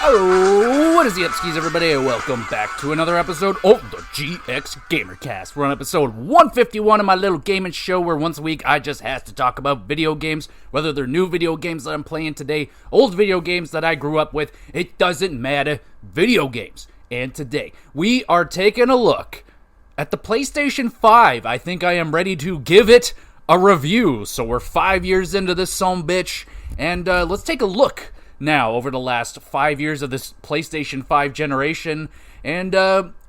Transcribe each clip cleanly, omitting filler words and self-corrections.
Hello, what is the upskis, everybody? Welcome back to another episode of the GXGamerCast. We're on episode 151 of my little gaming show where once a week I just have to talk about video games, whether they're new video games that I'm playing today, old video games that I grew up with, it doesn't matter, video games. And today, we are taking a look at the PlayStation 5. I think I am ready to give it a review. So we're 5 years into this sumbitch, and let's take a look now over the last 5 years of this PlayStation 5 generation and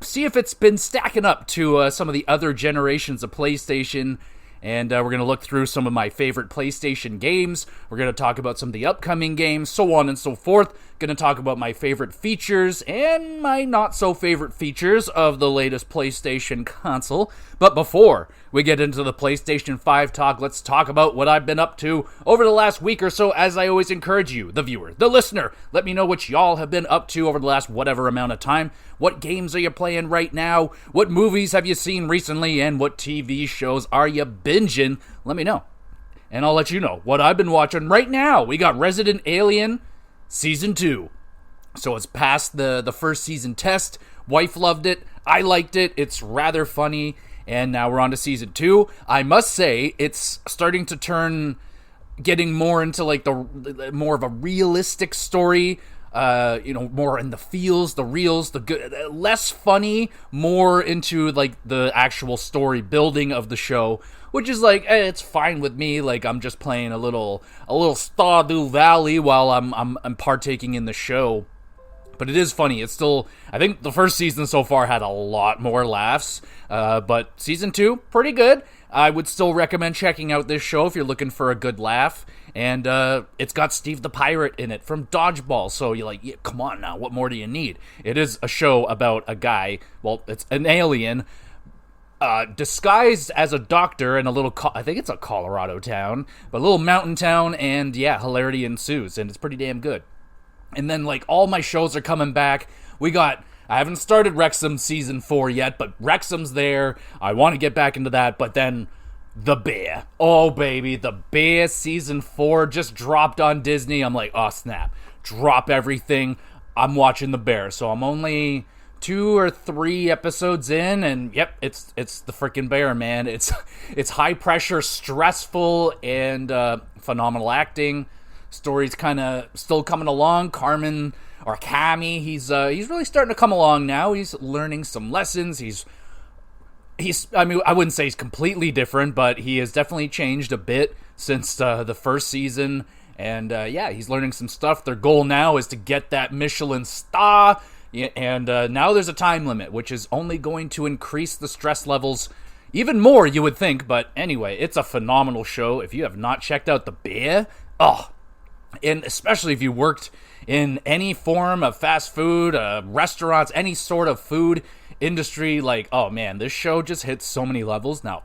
see if it's been stacking up to some of the other generations of PlayStation. And we're going to look through some of my favorite PlayStation games. We're going to talk about some of the upcoming games, so on and so forth. Going to talk about my favorite features and my not so favorite features of the latest PlayStation console. But before we get into the PlayStation 5 talk, let's talk about what I've been up to over the last week or so. As I always encourage you, the viewer, the listener, let me know what y'all have been up to over the last whatever amount of time. What games are you playing right now? What movies have you seen recently? And what TV shows are you binging? Let me know, and I'll let you know what I've been watching right now. We got Resident Alien Season 2. So it's past the first season test. Wife loved it. I liked it. It's rather funny. And now we're on to Season 2. I must say, it's starting to turn, getting more into like the more of a realistic story. More in the feels, the reels, the good, less funny, more into like the actual story building of the show, which is like, it's fine with me. Like, I'm just playing a little Stardew Valley while I'm partaking in the show. But it is funny. It's still, I think the first season so far had a lot more laughs. But Season 2, pretty good. I would still recommend checking out this show if you're looking for a good laugh. And it's got Steve the Pirate in it from Dodgeball. So you're like, yeah, come on now, what more do you need? It is a show about a guy, well, it's an alien, disguised as a doctor in a little, I think it's a Colorado town, but a little mountain town. And yeah, hilarity ensues. And it's pretty damn good. And then, like, all my shows are coming back. I haven't started Wrexham Season 4 yet, but Wrexham's there. I want to get back into that, but then The Bear. Oh, baby, The Bear Season 4 just dropped on Disney. I'm like, oh, snap. Drop everything. I'm watching The Bear. So I'm only 2 or 3 episodes in, and yep, it's the freaking Bear, man. It's high pressure, stressful, and phenomenal acting. Story's kind of still coming along. Kami, he's really starting to come along now. He's learning some lessons. I mean, I wouldn't say he's completely different, but he has definitely changed a bit since the first season. And yeah, he's learning some stuff. Their goal now is to get that Michelin star. And now there's a time limit, which is only going to increase the stress levels even more, you would think. But anyway, it's a phenomenal show. If you have not checked out The Bear, and especially if you worked in any form of fast food, restaurants, any sort of food industry, like, oh man, this show just hits so many levels. Now,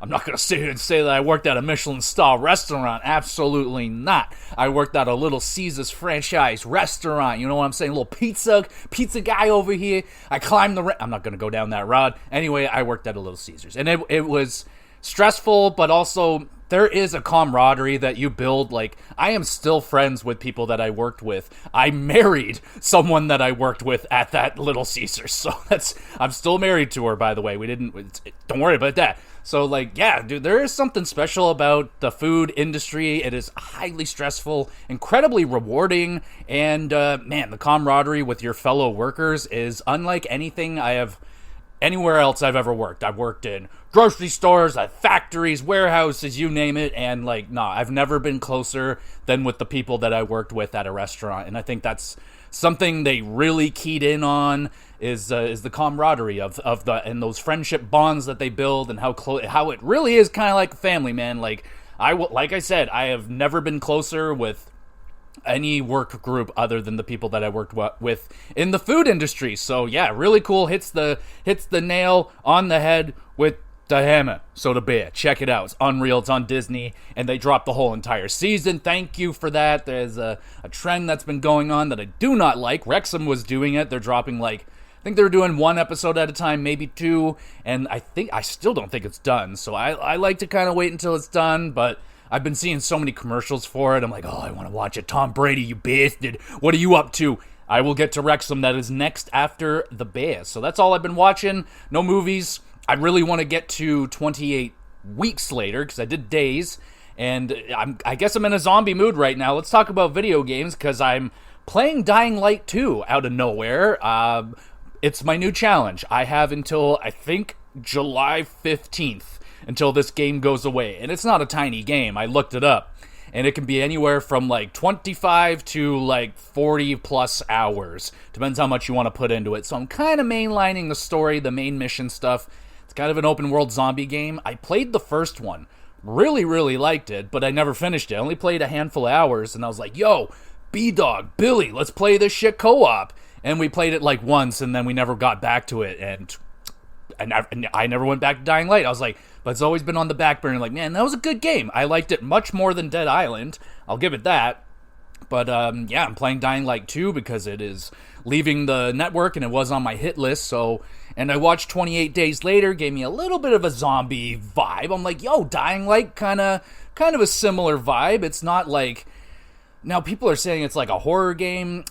I'm not going to sit here and say that I worked at a Michelin star restaurant. Absolutely not. I worked at a Little Caesars franchise restaurant. You know what I'm saying? A little pizza guy over here. I climbed I'm not going to go down that road. Anyway, I worked at a Little Caesars. And it was stressful, but also there is a camaraderie that you build. Like, I am still friends with people that I worked with. I married someone that I worked with at that Little Caesars. So I'm still married to her, by the way. Don't worry about that. So, like, yeah, dude, there is something special about the food industry. It is highly stressful, incredibly rewarding, and, man, the camaraderie with your fellow workers is unlike anything I have anywhere else I've ever worked. I've worked in grocery stores, factories, warehouses, you name it, and I've never been closer than with the people that I worked with at a restaurant. And I think that's something they really keyed in on is the camaraderie of and those friendship bonds that they build, and how it really is kind of like a family, man. Like I said, I have never been closer with any work group other than the people that I worked with in the food industry. So yeah, really cool. Hits the nail on the head with the hammer. So The Bear, check it out. It's unreal. It's on Disney, and they dropped the whole entire season. Thank you for that. There's a trend that's been going on that I do not like. Wrexham was doing it. They're dropping I think they were doing 1 episode at a time, maybe 2, and I still don't think it's done. So I like to kind of wait until it's done, but I've been seeing so many commercials for it. I'm like, oh, I want to watch it. Tom Brady, you bastard. What are you up to? I will get to Wrexham. That is next after the Bears. So that's all I've been watching. No movies. I really want to get to 28 weeks later because I did days. And I guess I'm in a zombie mood right now. Let's talk about video games because I'm playing Dying Light 2 out of nowhere. It's my new challenge. I have until, I think, July 15th until this game goes away. And it's not a tiny game. I looked it up. And it can be anywhere from like 25 to like 40 plus hours. Depends how much you want to put into it. So I'm kind of mainlining the story, the main mission stuff. It's kind of an open world zombie game. I played the first one. Really, really liked it, but I never finished it. I only played a handful of hours, and I was like, yo, B-Dog, Billy, let's play this shit co-op. And we played it like once, and then we never got back to it, and I never went back to Dying Light. I was like, but it's always been on the back burner. Like, man, that was a good game. I liked it much more than Dead Island. I'll give it that. But, yeah, I'm playing Dying Light 2 because it is leaving the network, and it was on my hit list, so... And I watched 28 Days Later, gave me a little bit of a zombie vibe. I'm like, yo, Dying Light, kind of a similar vibe. It's not like... Now, people are saying it's like a horror game.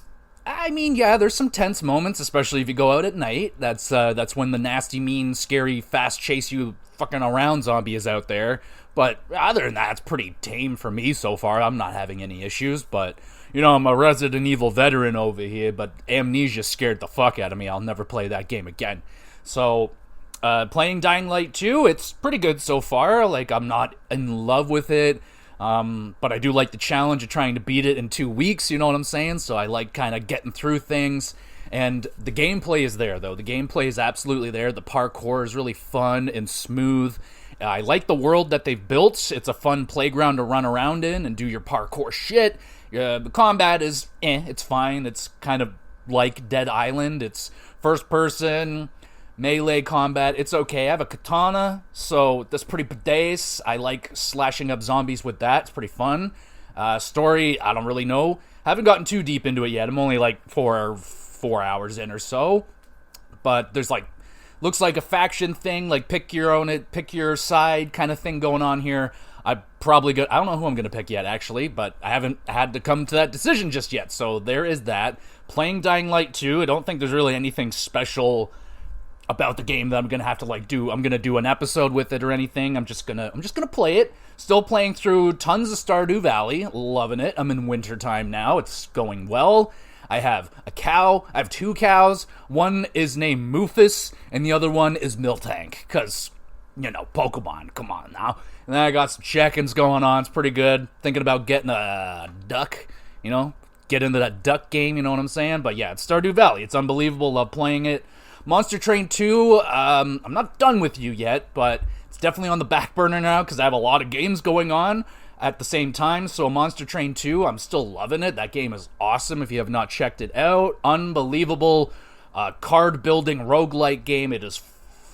I mean, yeah, there's some tense moments, especially if you go out at night. That's when the nasty, mean, scary, fast chase you fucking around zombie is out there. But other than that, it's pretty tame for me so far. I'm not having any issues, but... You know, I'm a Resident Evil veteran over here, but Amnesia scared the fuck out of me. I'll never play that game again. So, playing Dying Light 2, it's pretty good so far. Like, I'm not in love with it, but I do like the challenge of trying to beat it in 2 weeks, you know what I'm saying? So I like kind of getting through things. And the gameplay is there, though. The gameplay is absolutely there. The parkour is really fun and smooth. I like the world that they've built. It's a fun playground to run around in and do your parkour shit. The combat is, it's fine. It's kind of like Dead Island. It's first person, melee combat. It's okay. I have a katana, so that's pretty badass. I like slashing up zombies with that. It's pretty fun. Story, I don't really know. I haven't gotten too deep into it yet. I'm only like four hours in or so. But there's like, looks like a faction thing, like pick your side kind of thing going on here. I don't know who I'm going to pick yet, actually, but I haven't had to come to that decision just yet, so there is that. Playing Dying Light 2, I don't think there's really anything special about the game that I'm going to have to, like, do. I'm going to do an episode with it or anything. I'm just going to play it. Still playing through tons of Stardew Valley. Loving it. I'm in wintertime now. It's going well. I have a cow. I have 2 cows. One is named Moofus, and the other one is Miltank, because... You know, Pokemon, come on now. And then I got some chickens going on. It's pretty good. Thinking about getting a duck, you know, get into that duck game, you know what I'm saying? But yeah, it's Stardew Valley. It's unbelievable. Love playing it. Monster Train 2, I'm not done with you yet, but it's definitely on the back burner now because I have a lot of games going on at the same time. So Monster Train 2, I'm still loving it. That game is awesome if you have not checked it out. Unbelievable card building roguelike game. It is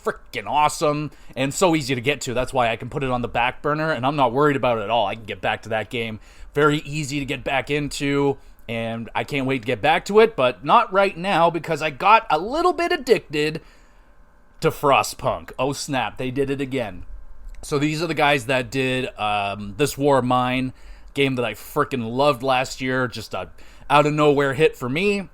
freaking awesome and so easy to get to. That's why I can put it on the back burner and I'm not worried about it at all. I can get back to that game. Very easy to get back into and I can't wait to get back to it, but not right now because I got a little bit addicted to Frostpunk. Oh snap, they did it again. So these are the guys that did This War of Mine, game that I freaking loved last year, just a out of nowhere hit for me.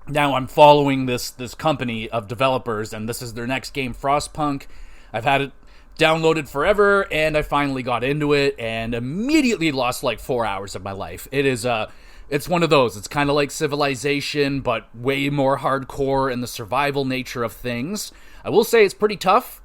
Now I'm following this company of developers, and this is their next game, Frostpunk. I've had it downloaded forever, and I finally got into it, and immediately lost like 4 hours of my life. It's one of those. It's kind of like Civilization, but way more hardcore in the survival nature of things. I will say it's pretty tough.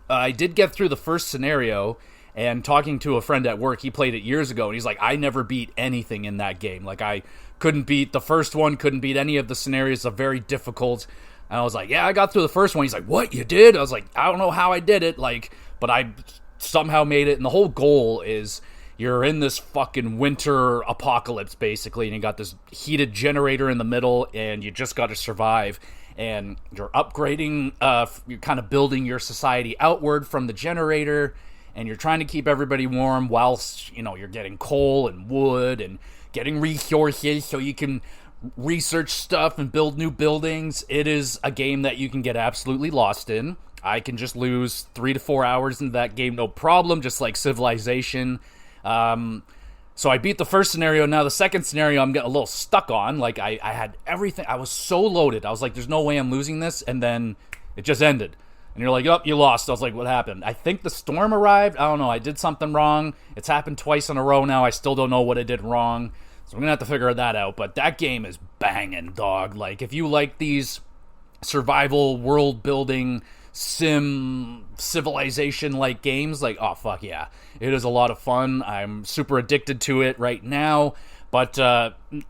I did get through the first scenario, and talking to a friend at work, he played it years ago, and he's like, I never beat anything in that game. Like, I couldn't beat the first one, couldn't beat any of the scenarios, are very difficult. And I was like, yeah, I got through the first one. He's like, what, you did? I was like, I don't know how I did it, like, but I somehow made it, and the whole goal is you're in this fucking winter apocalypse, basically, and you got this heated generator in the middle, and you just got to survive. And you're upgrading, you're kind of building your society outward from the generator, and you're trying to keep everybody warm whilst, you know, you're getting coal and wood and getting resources so you can research stuff and build new buildings. It is a game that you can get absolutely lost in. I can just lose 3 to 4 hours into that game, no problem, just like Civilization. So I beat the first scenario. Now the second scenario I'm getting a little stuck on. Like, I had everything. I was so loaded. I was like, there's no way I'm losing this. And then it just ended. And you're like, oh, you lost. I was like, what happened? I think the storm arrived. I don't know. I did something wrong. It's happened twice in a row now. I still don't know what I did wrong. So I'm going to have to figure that out. But that game is banging, dog. Like, if you like these survival, world-building, civilization-like games, like, oh, fuck yeah. It is a lot of fun. I'm super addicted to it right now. But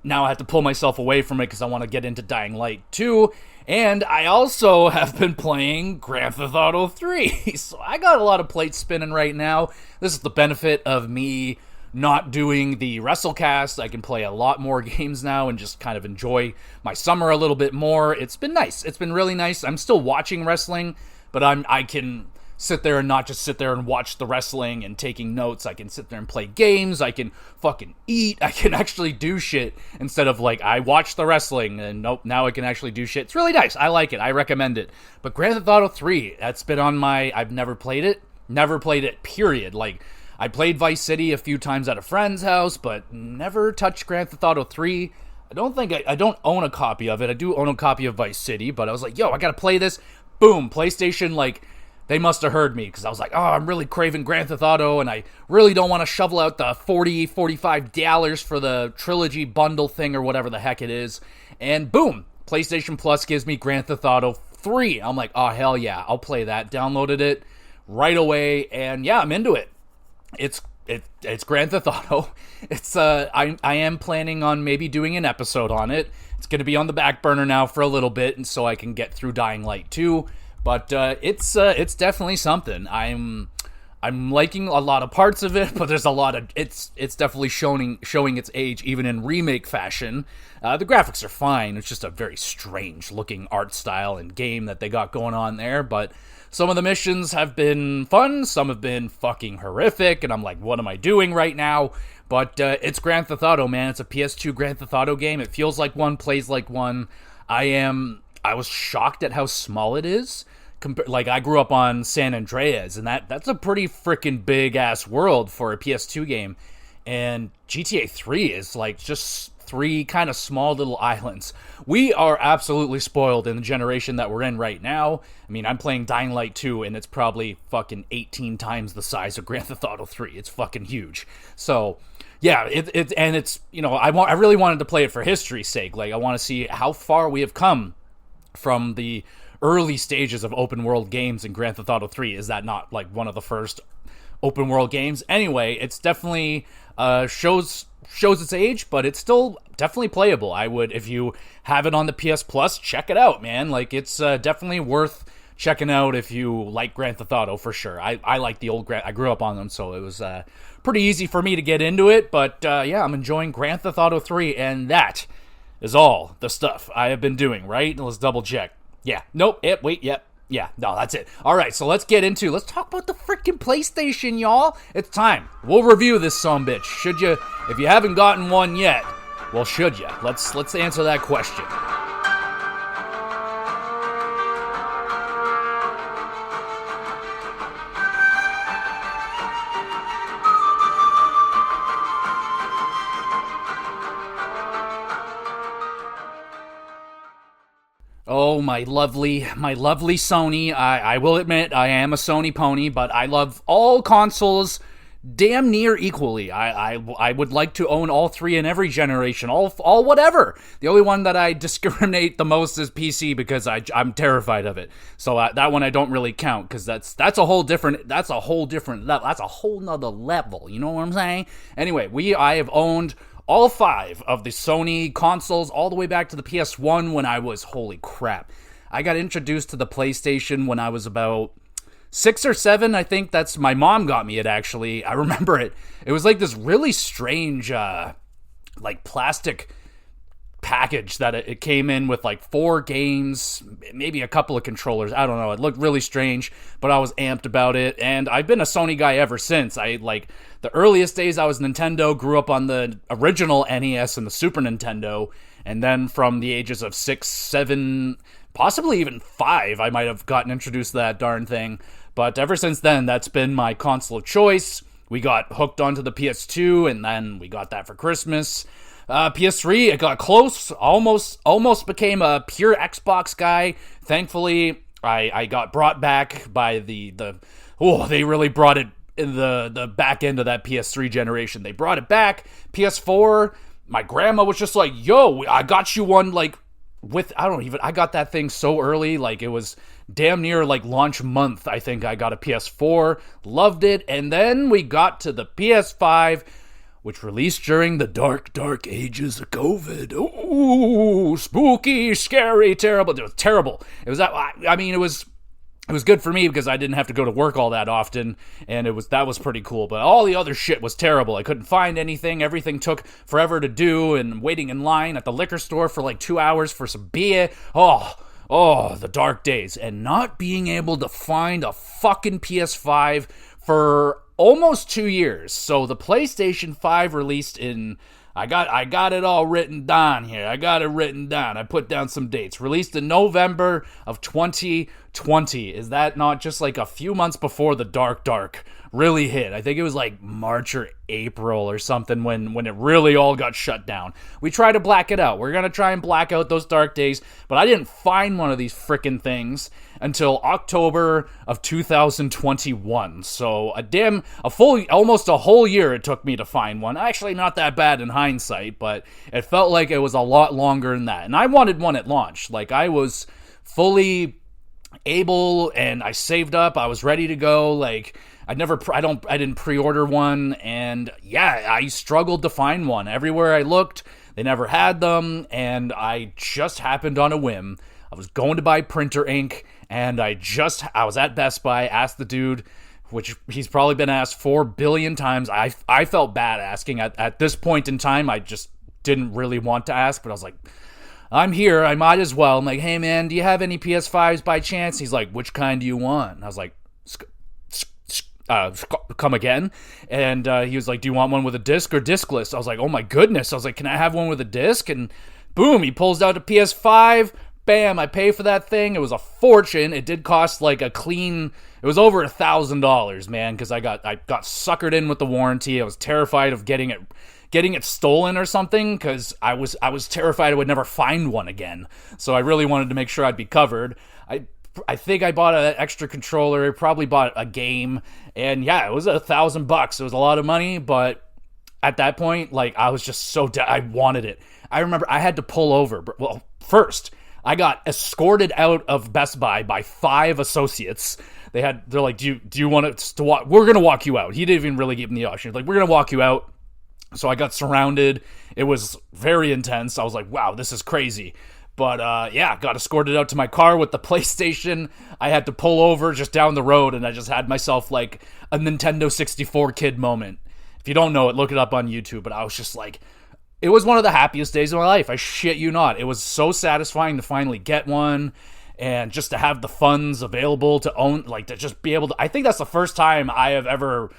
now I have to pull myself away from it because I want to get into Dying Light 2. And I also have been playing Grand Theft Auto 3. So I got a lot of plates spinning right now. This is the benefit of me not doing the WrestleCast. I can play a lot more games now and just kind of enjoy my summer a little bit more. It's been nice. It's been really nice. I'm still watching wrestling, but I can sit there and not just sit there and watch the wrestling and taking notes. I can sit there and play games. I can fucking eat. I can actually do shit instead of like, I watch the wrestling and nope, now I can actually do shit. It's really nice. I like it. I recommend it. But Grand Theft Auto 3, that's been on my, I've never played it, period. Like, I played Vice City a few times at a friend's house, but never touched Grand Theft Auto 3. I don't own a copy of it. I do own a copy of Vice City, but I was like, yo, I gotta play this. Boom, PlayStation, like, they must have heard me, because I was like, oh, I'm really craving Grand Theft Auto, and I really don't want to shovel out the $45 for the trilogy bundle thing, or whatever the heck it is. And boom, PlayStation Plus gives me Grand Theft Auto 3. I'm like, oh, hell yeah, I'll play that. Downloaded it right away, and yeah, I'm into it. It's Grand Theft Auto. It's I am planning on maybe doing an episode on it. It's going to be on the back burner now for a little bit, and so I can get through Dying Light 2. But it's definitely something. I'm liking a lot of parts of it, but there's a lot of it's definitely showing its age even in remake fashion. The graphics are fine. It's just a very strange looking art style and game that they got going on there, but some of the missions have been fun, some have been fucking horrific, and I'm like, what am I doing right now? But it's Grand Theft Auto, man. It's a PS2 Grand Theft Auto game. It feels like one, plays like one. I was shocked at how small it is. Like, I grew up on San Andreas, and that's a pretty freaking big-ass world for a PS2 game. And GTA 3 is, like, just 3 kind of small little islands. We are absolutely spoiled in the generation that we're in right now. I mean, I'm playing Dying Light 2, and it's probably fucking 18 times the size of Grand Theft Auto 3. It's fucking huge. So, yeah, it's, you know, I really wanted to play it for history's sake. Like, I want to see how far we have come from the early stages of open world games in Grand Theft Auto 3. Is that not like one of the first open world games? Anyway, it's definitely shows its age, but it's still definitely playable. I would, if you have it on the PS Plus, check it out, man. Like, it's definitely worth checking out if you like Grand Theft Auto, for sure. I like the old I grew up on them, so it was pretty easy for me to get into it. But yeah, I'm enjoying Grand Theft Auto 3, and that is all the stuff I have been doing, right? Let's double check. Yeah. Nope. Wait. Yep. Yeah. No, that's it. All right. So let's talk about the freaking PlayStation, y'all. It's time. We'll review this sumbitch. Should you, if you haven't gotten one yet, well, should you? Let's answer that question. Oh, my lovely Sony. I will admit, I am a Sony pony, but I love all consoles damn near equally. I would like to own all 3 in every generation, all whatever. The only one that I discriminate the most is PC because I'm terrified of it. So that one I don't really count, because that's a whole nother level. You know what I'm saying? Anyway, I have owned all 5 of the Sony consoles all the way back to the PS1 when I was, holy crap. I got introduced to the PlayStation when I was about 6 or 7, I think. That's, my mom got me it, actually. I remember it. It was like this really strange, like, plastic package that it came in with, like, 4 games, maybe a couple of controllers. I don't know. It looked really strange, but I was amped about it, and I've been a Sony guy ever since. The earliest days I was Nintendo, grew up on the original NES and the Super Nintendo, and then from the ages of 6, 7, possibly even 5, I might have gotten introduced to that darn thing. But ever since then, that's been my console of choice. we got hooked onto the PS2, and then we got that for Christmas. PS3, it got close, almost became a pure Xbox guy. Thankfully, I got brought back by they really brought it in the back end of that PS3 generation. They brought it back. PS4, my grandma was just like, yo, I got you one, like, I got that thing so early, like, it was damn near, like, launch month, I think I got a PS4, loved it, and then we got to the PS5, which released during the dark ages of COVID. Ooh, spooky, scary, terrible. It was terrible. It was that. I mean, it was good for me because I didn't have to go to work all that often, and that was pretty cool. But all the other shit was terrible. I couldn't find anything. Everything took forever to do, and waiting in line at the liquor store for like 2 hours for some beer. Oh, the dark days, and not being able to find a fucking PS5 for almost 2 years. So the PlayStation 5 released in, I got it all written down here. I got it written down. I put down some dates. Released in November of 2020. Is that not just like a few months before the dark really hit? I think it was like March or April or something when it really all got shut down. We try to black it out. We're going to try and black out those dark days, but I didn't find one of these frickin' things until October of 2021. So almost a whole year it took me to find one. Actually, not that bad in hindsight, but it felt like it was a lot longer than that. And I wanted one at launch. Like, I was fully able, and I saved up. I was ready to go. Like, I didn't pre-order one, and yeah, I struggled to find one. Everywhere I looked, they never had them, and I just happened on a whim. I was going to buy printer ink, and I was at Best Buy, asked the dude, which he's probably been asked 4 billion times. I felt bad asking at this point in time. I just didn't really want to ask, but I was like, I'm here, I might as well. I'm like, hey man, do you have any PS5s by chance? He's like, which kind do you want? And I was like, come again? And he was like, do you want one with a disc or discless? I was like, oh my goodness. I was like, can I have one with a disc? And boom, he pulls out a PS5. Bam, I pay for that thing. It was a fortune. It did cost like it was over $1,000, man, because I got suckered in with the warranty. I was terrified of getting it stolen or something, because I was terrified I would never find one again. So I really wanted to make sure I'd be covered. I think I bought an extra controller, probably bought a game, and yeah, it was $1,000. It was a lot of money, but at that point, like, I was just I wanted it. I remember I had to pull over. Well, first, I got escorted out of Best Buy by 5 associates. They're like, do you want to walk? We're going to walk you out. He didn't even really give me the option. Like, we're going to walk you out. So I got surrounded. It was very intense. I was like, wow, this is crazy. But yeah, got escorted out to my car with the PlayStation. I had to pull over just down the road, and I just had myself like a Nintendo 64 kid moment. If you don't know it, look it up on YouTube. But I was just like, it was one of the happiest days of my life. I shit you not. It was so satisfying to finally get one, and just to have the funds available to own, like, to just be able to. I think that's the first time I have ever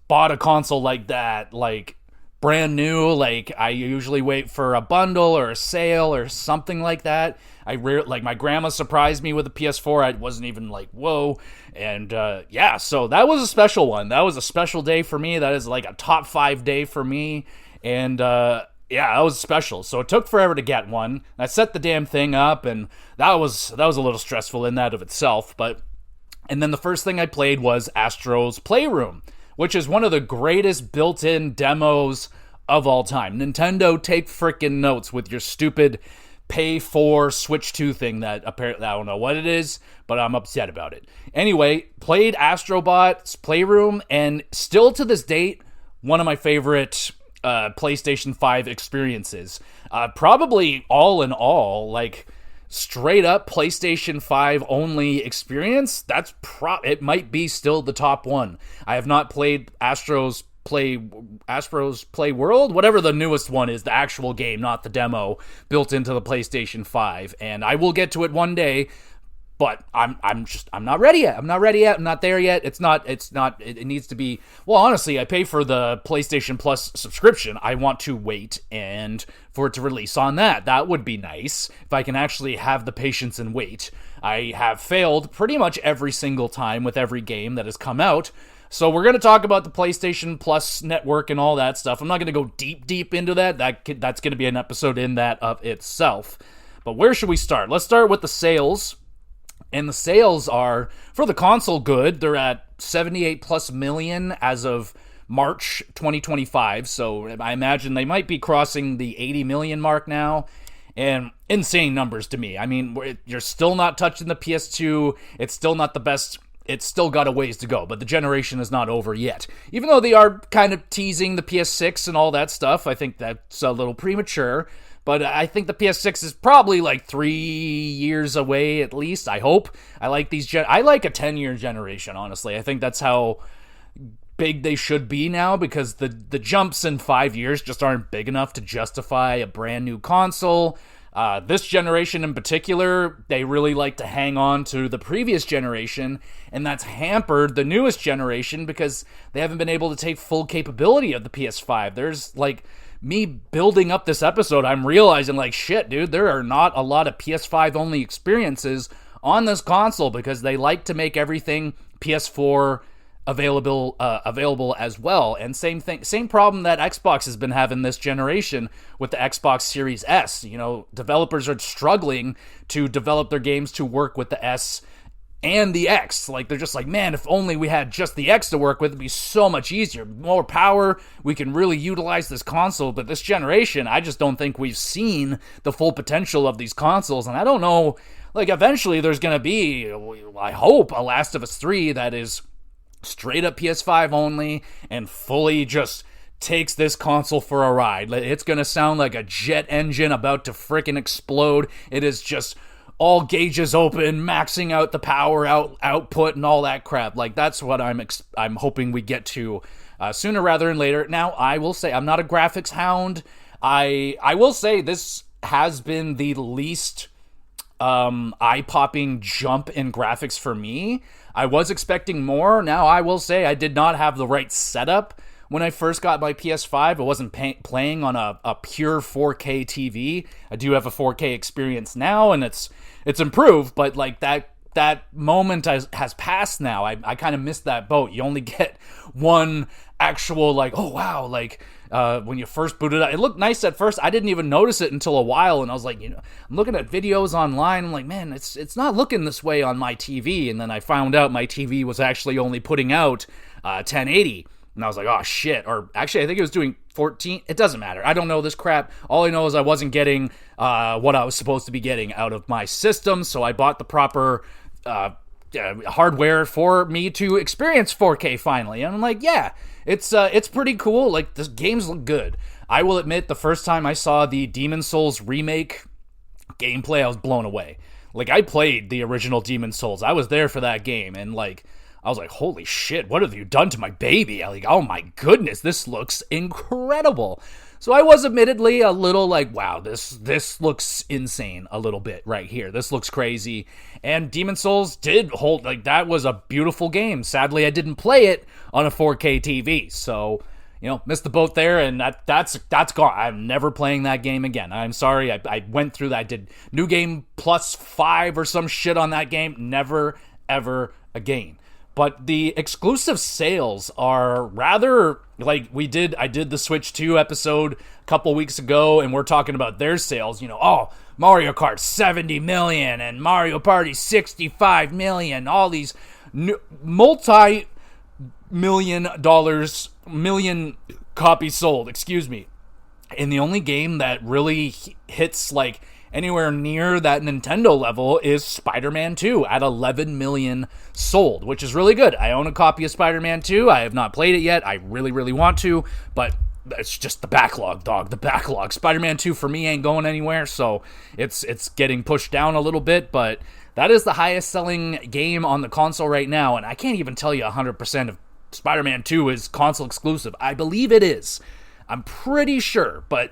bought a console like that, like, brand new. Like, I usually wait for a bundle or a sale or something like that. Like, my grandma surprised me with a PS4. I wasn't even like, whoa. And yeah, so that was a special one. That was a special day for me. That is like a top 5 day for me. And yeah, that was special. So it took forever to get one. I set the damn thing up, and that was a little stressful in that of itself. And then the first thing I played was Astro's Playroom, which is one of the greatest built-in demos of all time. Nintendo, take frickin' notes with your stupid pay for Switch 2 thing that apparently, I don't know what it is, but I'm upset about it. Anyway, played Astrobot's Playroom, and still to this date, one of my favorite PlayStation 5 experiences. Probably all in all, like, straight up PlayStation 5 only experience, it might be still the top one. I have not played Astro's Play World, whatever the newest one is, the actual game, not the demo built into the PlayStation 5, and I will get to it one day. But I'm not ready yet. I'm not there yet. It needs to be. Well, honestly, I pay for the PlayStation Plus subscription. I want to wait and for it to release on that. That would be nice if I can actually have the patience and wait. I have failed pretty much every single time with every game that has come out. So we're going to talk about the PlayStation Plus network and all that stuff. I'm not going to go deep into that. That's going to be an episode in that of itself. But where should we start? Let's start with the sales. And the sales are, for the console, good. They're at 78 plus million as of March 2025. So I imagine they might be crossing the 80 million mark now. And insane numbers to me. I mean, you're still not touching the PS2. It's still not the best. It's still got a ways to go, but the generation is not over yet. Even though they are kind of teasing the PS6 and all that stuff, I think that's a little premature. But I think the PS6 is probably like 3 years away at least, I hope. I like I like a 10-year generation, honestly. I think that's how big they should be now, because the jumps in 5 years just aren't big enough to justify a brand new console. This generation in particular, they really like to hang on to the previous generation, and that's hampered the newest generation because they haven't been able to take full capability of the PS5. There's like, me building up this episode, I'm realizing like, shit, dude, there are not a lot of PS5 only experiences on this console because they like to make everything PS4 available as well. And same problem that Xbox has been having this generation with the Xbox Series S. You know, developers are struggling to develop their games to work with the S and the X. Like, they're just like, man, if only we had just the X to work with, it'd be so much easier. More power, we can really utilize this console. But this generation, I just don't think we've seen the full potential of these consoles. And I don't know, like, eventually there's going to be, I hope, a Last of Us 3 that is straight up PS5 only and fully just takes this console for a ride. It's going to sound like a jet engine about to frickin' explode. It is just all gauges open, maxing out the power output and all that crap. Like, that's what I'm hoping we get to sooner rather than later. Now, I will say, I'm not a graphics hound. I will say this has been the least eye-popping jump in graphics for me. I was expecting more. Now, I will say I did not have the right setup when I first got my PS5. I wasn't playing on a pure 4K TV. I do have a 4K experience now, and it's improved, but like that moment has passed now. I kind of missed that boat. You only get one actual, like, oh wow, like when you first boot it up, it looked nice at first. I didn't even notice it until a while, and I was like, you know, I'm looking at videos online. I'm like, man, it's not looking this way on my TV. And then I found out my TV was actually only putting out 1080, and I was like, oh shit. Or actually, I think it was doing 14. It doesn't matter. I don't know this crap. All I know is I wasn't getting what I was supposed to be getting out of my system, so I bought the proper hardware for me to experience 4K finally. And I'm like, yeah, it's pretty cool. Like, the games look good. I will admit, the first time I saw the Demon's Souls remake gameplay, I was blown away. Like, I played the original Demon's Souls. I was there for that game, and like, I was like, holy shit, what have you done to my baby? Like, oh my goodness, this looks incredible. So I was admittedly a little like, wow, this looks insane a little bit right here. This looks crazy. And Demon's Souls did hold, like, that was a beautiful game. Sadly, I didn't play it on a 4K TV. So, you know, missed the boat there, and that's gone. I'm never playing that game again. I'm sorry. I went through that. I did New Game Plus 5 or some shit on that game. Never, ever again. But the exclusive sales are rather, like, I did the Switch 2 episode a couple weeks ago, and we're talking about their sales. You know, oh, Mario Kart 70 million and Mario Party 65 million, all these million copies sold, excuse me. And the only game that really hits, like, anywhere near that Nintendo level is Spider-Man 2 at 11 million sold, which is really good. I own a copy of Spider-Man 2. I have not played it yet. I really, really want to, but it's just the backlog, dog. The backlog. Spider-Man 2 for me ain't going anywhere, so it's getting pushed down a little bit, but that is the highest selling game on the console right now, and I can't even tell you 100% if Spider-Man 2 is console exclusive. I believe it is. I'm pretty sure, but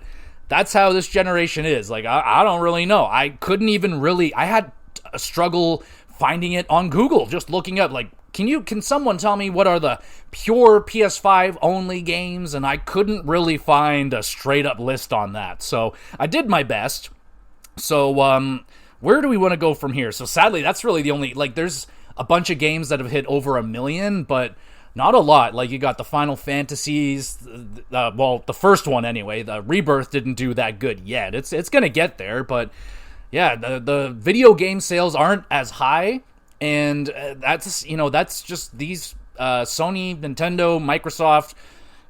that's how this generation is. Like, I don't really know. I couldn't even really, I had a struggle finding it on Google, just looking up, like, can someone tell me what are the pure PS5 only games? And I couldn't really find a straight up list on that. So I did my best. So, where do we want to go from here? So sadly, that's really the only, like, there's a bunch of games that have hit over 1 million, but not a lot. Like, you got the Final Fantasies, well, the first one anyway. The Rebirth didn't do that good yet. It's gonna get there, but yeah, the video game sales aren't as high, and that's just these Sony, Nintendo, Microsoft.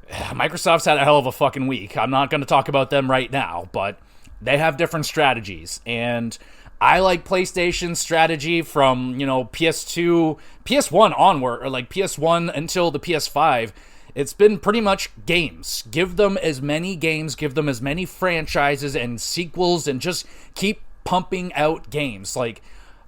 Microsoft's had a hell of a fucking week. I'm not going to talk about them right now, but they have different strategies, and I like PlayStation's strategy from, PS2, PS1 onward, or like PS1 until the PS5. It's been pretty much games. Give them as many games, give them as many franchises and sequels, and just keep pumping out games. Like,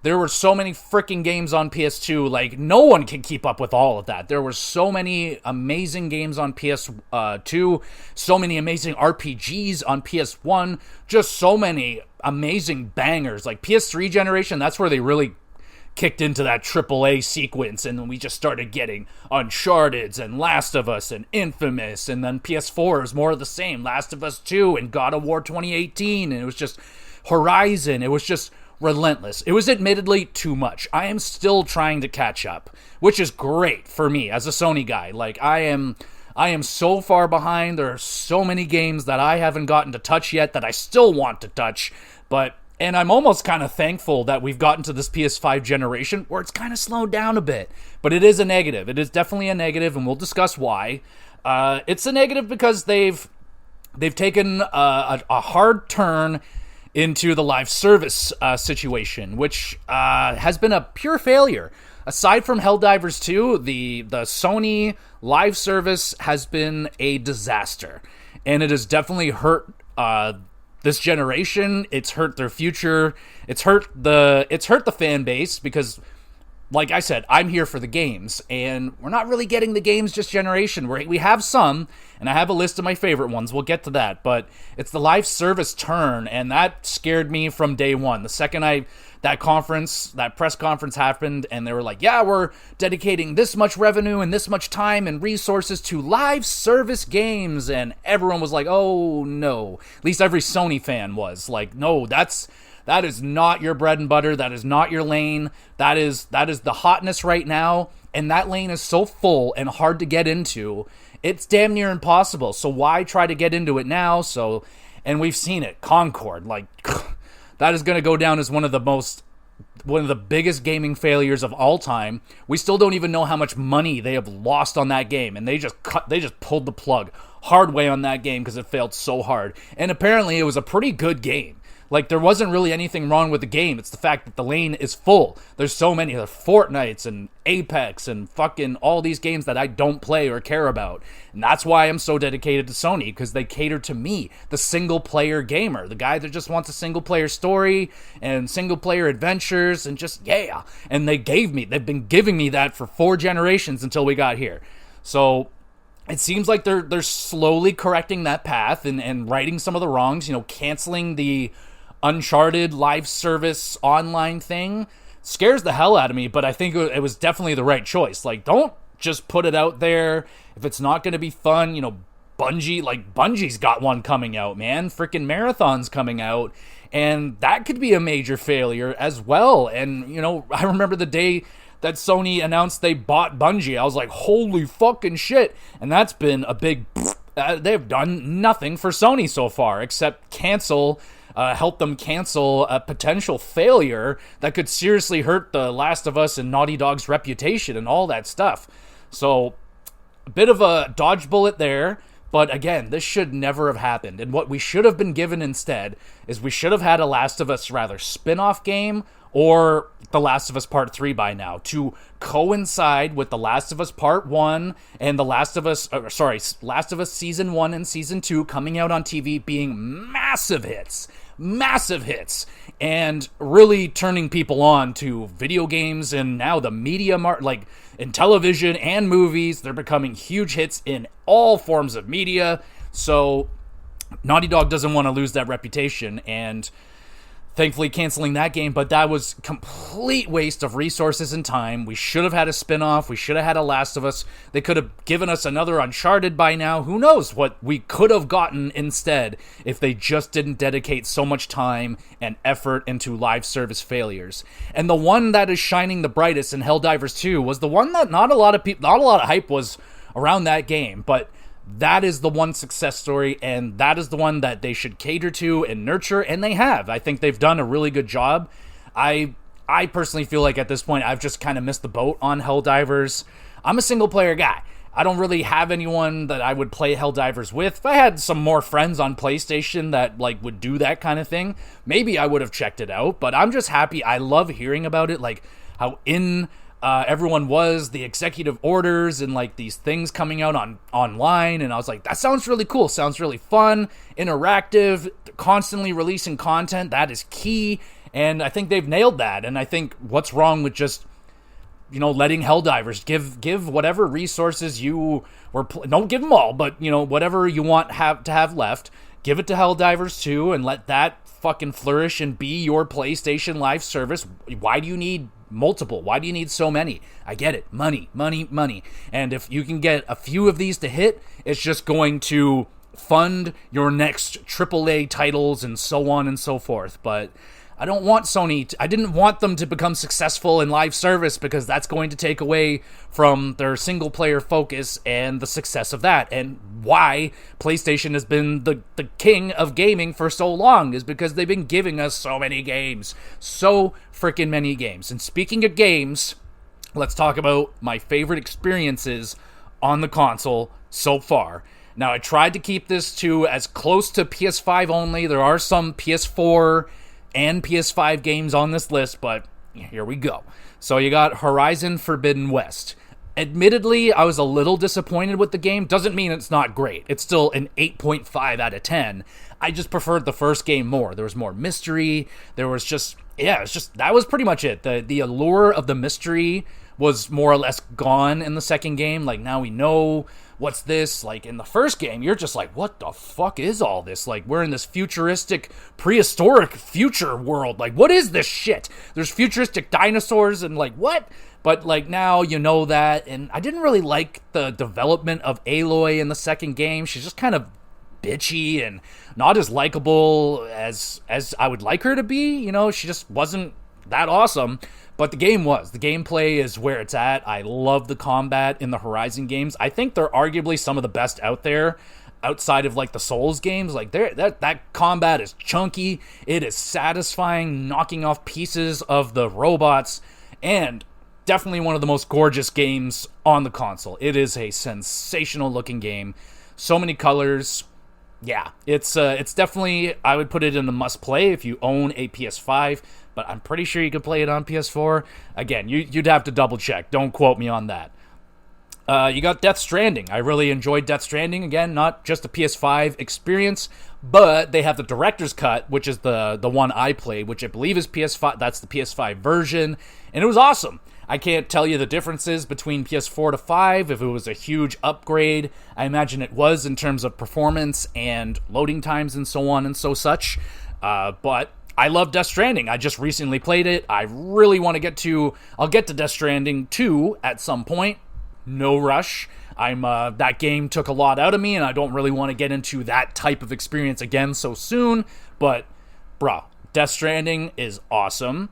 there were so many freaking games on PS2, like, no one can keep up with all of that. There were so many amazing games on PS2, so many amazing RPGs on PS1, just so many amazing bangers. Like, PS3 generation, that's where they really kicked into that AAA sequence, and then we just started getting Uncharted and Last of Us and Infamous, and then PS4 is more of the same, Last of Us 2 and God of War 2018, and it was just Horizon. It was just relentless. It was admittedly too much. I am still trying to catch up, which is great for me as a Sony guy. Like, I am so far behind. There are so many games that I haven't gotten to touch yet that I still want to touch, and I'm almost kind of thankful that we've gotten to this PS5 generation where it's kind of slowed down a bit. But it is a negative. It is definitely a negative, and we'll discuss why. It's a negative because they've taken a hard turn into the live service situation, which has been a pure failure. Aside from Helldivers 2, the Sony live service has been a disaster, and it has definitely hurt this generation. It's hurt their future. It's hurt the fan base because, like I said, I'm here for the games, and we're not really getting the games this generation. We have some, and I have a list of my favorite ones. We'll get to that, but it's the live service turn, and that scared me from day one. The second that press conference happened, and they were like, yeah, we're dedicating this much revenue and this much time and resources to live service games, and everyone was like, oh no. At least every Sony fan was like, no, that is not your bread and butter. That is not your lane. That is the hotness right now, and that lane is so full and hard to get into. It's damn near impossible. So why try to get into it now? And we've seen it. Concord, like, that is going to go down as one of the biggest gaming failures of all time. We still don't even know how much money they have lost on that game, and they just pulled the plug hard way on that game because it failed so hard. And apparently it was a pretty good game. Like, there wasn't really anything wrong with the game. It's the fact that the lane is full. There's so many. There's Fortnites and Apex and fucking all these games that I don't play or care about. And that's why I'm so dedicated to Sony, because they cater to me, the single-player gamer, the guy that just wants a single-player story and single-player adventures and just, yeah. And they've been giving me that for 4 generations until we got here. So it seems like they're slowly correcting that path and righting some of the wrongs, canceling the Uncharted live service online thing scares the hell out of me, but I think it was definitely the right choice. Like, don't just put it out there if it's not going to be fun. Bungie's got one coming out, man. Freaking Marathon's coming out, and that could be a major failure as well. And, I remember the day that Sony announced they bought Bungie. I was like, holy fucking shit. And that's been a big... they've done nothing for Sony so far except help them cancel a potential failure that could seriously hurt The Last of Us and Naughty Dog's reputation and all that stuff. So, a bit of a dodge bullet there, but again, this should never have happened. And what we should have been given instead is we should have had a Last of Us spin-off game or The Last of Us Part 3 by now to coincide with The Last of Us Part 1 and Last of Us Season 1 and Season 2 coming out on TV being massive hits, and really turning people on to video games and now the media like in television and movies. They're becoming huge hits in all forms of media. So Naughty Dog doesn't want to lose that reputation, and thankfully canceling that game, but that was complete waste of resources and time. We should have had a spin-off. We should have had a Last of Us. They could have given us another Uncharted by now. Who knows what we could have gotten instead if they just didn't dedicate so much time and effort into live service failures. And the one that is shining the brightest in Helldivers 2 was the one that not a lot of hype was around that game, but that is the one success story, and that is the one that they should cater to and nurture, and they have. I think they've done a really good job. I personally feel like at this point I've just kind of missed the boat on Helldivers. I'm a single-player guy. I don't really have anyone that I would play Helldivers with. If I had some more friends on PlayStation that like would do that kind of thing, maybe I would have checked it out, but I'm just happy. I love hearing about it, like how everyone was, the executive orders and like these things coming out online, and I was like, that sounds really cool, sounds really fun, interactive, constantly releasing content, that is key, and I think they've nailed that. And I think what's wrong with just, letting Helldivers give whatever resources you were, don't give them all, but whatever you want to have left, give it to Helldivers 2 and let that fucking flourish and be your PlayStation Live service. Why do you need multiple? Why do you need so many? I get it. Money. And if you can get a few of these to hit, it's just going to fund your next AAA titles and so on and so forth. But I don't want Sony I didn't want them to become successful in live service, because that's going to take away from their single player focus and the success of that. And why PlayStation has been the king of gaming for so long is because they've been giving us so many games. So freaking many games. And speaking of games, let's talk about my favorite experiences on the console so far. Now, I tried to keep this to as close to PS5 only. There are some PS4 and PS5 games on this list, but here we go. So you got Horizon Forbidden West. Admittedly, I was a little disappointed with the game. Doesn't mean it's not great. It's still an 8.5 out of 10. I just preferred the first game more. There was more mystery. There was just, that was pretty much it. The allure of the mystery was more or less gone in the second game. Like, now we know what's this. Like, in the first game, you're just like, what the fuck is all this? Like, we're in this futuristic, prehistoric future world. Like, what is this shit? There's futuristic dinosaurs and like, what? But like, now you know that. And I didn't really like the development of Aloy in the second game. She's just kind of bitchy and not as likable as I would like her to be. She just wasn't that awesome. But the game was. The gameplay is where it's at. I love the combat in the Horizon games. I think they're arguably some of the best out there, outside of like the Souls games. Like, that combat is chunky. It is satisfying, knocking off pieces of the robots, and definitely one of the most gorgeous games on the console. It is a sensational looking game. So many colors. Yeah, it's definitely, I would put it in the must play if you own a PS5. But I'm pretty sure you could play it on PS4. Again, you'd have to double check. Don't quote me on that. You got Death Stranding. I really enjoyed Death Stranding. Again, not just a PS5 experience, but they have the director's cut, which is the one I played, which I believe is PS5. That's the PS5 version, and it was awesome. I can't tell you the differences between PS4 to 5, if it was a huge upgrade. I imagine it was in terms of performance and loading times and so on and so such. But I love Death Stranding. I just recently played it. I really want to I'll get to Death Stranding 2 at some point. No rush. That game took a lot out of me, and I don't really want to get into that type of experience again so soon. But, bruh, Death Stranding is awesome.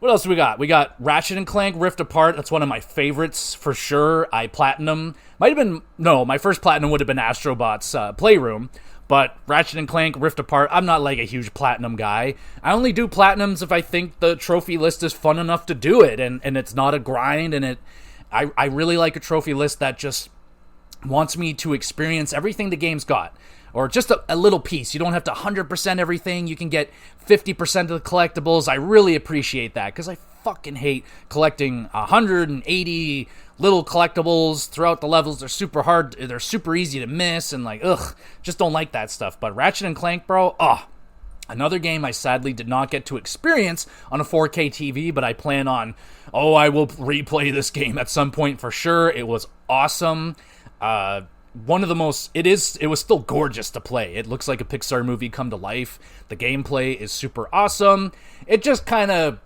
What else do we got? We got Ratchet & Clank Rift Apart. That's one of my favorites for sure. My first platinum would have been Astrobot's Playroom. But Ratchet & Clank Rift Apart, I'm not like a huge platinum guy. I only do platinums if I think the trophy list is fun enough to do it, and it's not a grind, and I really like a trophy list that just wants me to experience everything the game's got, or just a little piece. You don't have to 100% everything. You can get 50% of the collectibles. I really appreciate that, because I fucking hate collecting 180 little collectibles throughout the levels. They're super hard. They're super easy to miss, and like, just don't like that stuff. But Ratchet & Clank, bro, another game I sadly did not get to experience on a 4K TV, but I plan on, I will replay this game at some point for sure. It was awesome. one of the most, it was still gorgeous to play. It looks like a Pixar movie come to life. The gameplay is super awesome. It just kind of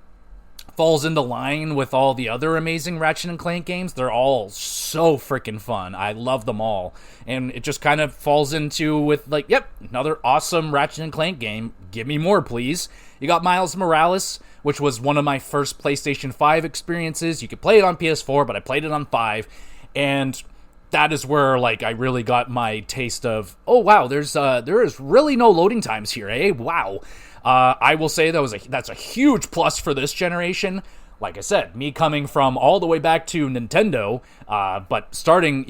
falls into line with all the other amazing Ratchet and Clank games. They're all so freaking fun. I love them all. And it just kind of falls into with like, yep, another awesome Ratchet and Clank game. Give me more, please. You got Miles Morales, which was one of my first PlayStation 5 experiences. You could play it on PS4, but I played it on 5. And that is where, like, I really got my taste of, oh, wow, there is really no loading times here, eh? Wow. I will say that's a huge plus for this generation. Like I said, me coming from all the way back to Nintendo, but starting,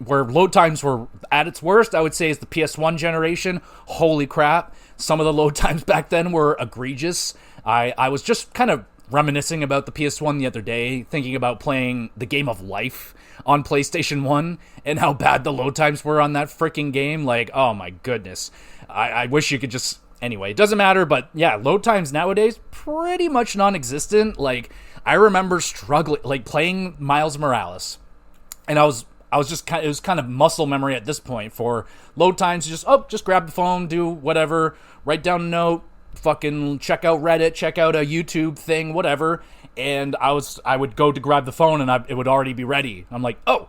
where load times were at its worst, I would say is the PS1 generation. Holy crap. Some of the load times back then were egregious. I was just kind of reminiscing about the PS1 the other day, thinking about playing the game of life on PlayStation 1 and how bad the load times were on that freaking game. Like, oh my goodness. I wish you could just... Anyway, it doesn't matter, but yeah, load times nowadays, pretty much non-existent. Like, I remember struggling, like, playing Miles Morales, and I was just kind of, it was kind of muscle memory at this point for load times. Just grab the phone, do whatever, write down a note, fucking check out Reddit, check out a YouTube thing, whatever, and I would go to grab the phone, and it would already be ready. I'm like, oh,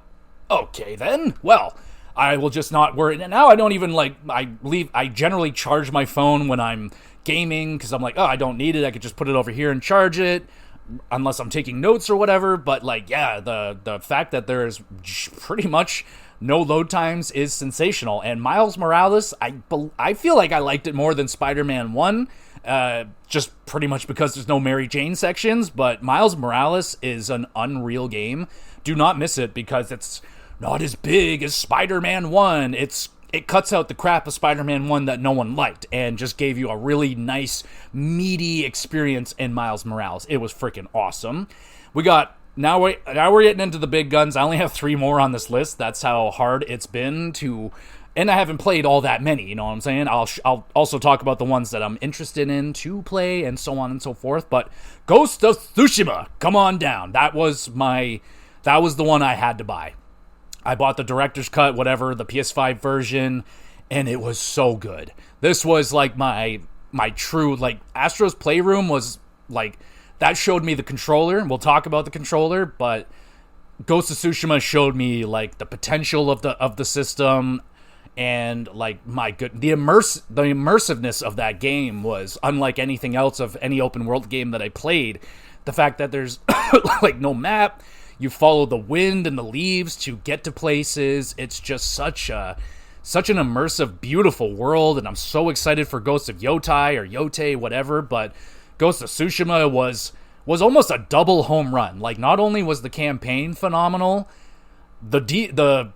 okay then, well, I will just not worry. And now I don't even I generally charge my phone when I'm gaming because I'm like, oh, I don't need it. I could just put it over here and charge it unless I'm taking notes or whatever. But like, yeah, the fact that there is pretty much no load times is sensational. And Miles Morales, I feel like I liked it more than Spider-Man 1, just pretty much because there's no Mary Jane sections. But Miles Morales is an unreal game. Do not miss it because it's not as big as Spider-Man 1. It cuts out the crap of Spider-Man 1 that no one liked and just gave you a really nice, meaty experience in Miles Morales. It was freaking awesome. Now we're getting into the big guns. I only have 3 more on this list. That's how hard it's been to... And I haven't played all that many, you know what I'm saying? I'll also talk about the ones that I'm interested in to play and so on and so forth. But Ghost of Tsushima, come on down. That was the one I had to buy. I bought the director's cut, whatever, the PS5 version, and it was so good. This was like my true, like, Astro's Playroom was like, that showed me the controller. We'll talk about the controller, but Ghost of Tsushima showed me like the potential of the system, and like, my good, the immersiveness of that game was unlike anything else of any open world game that I played. The fact that there's like no map. You follow the wind and the leaves to get to places. It's just such an immersive, beautiful world, and I'm so excited for Ghost of Yotai or Yote, whatever. But Ghost of Tsushima was almost a double home run. Like, not only was the campaign phenomenal, the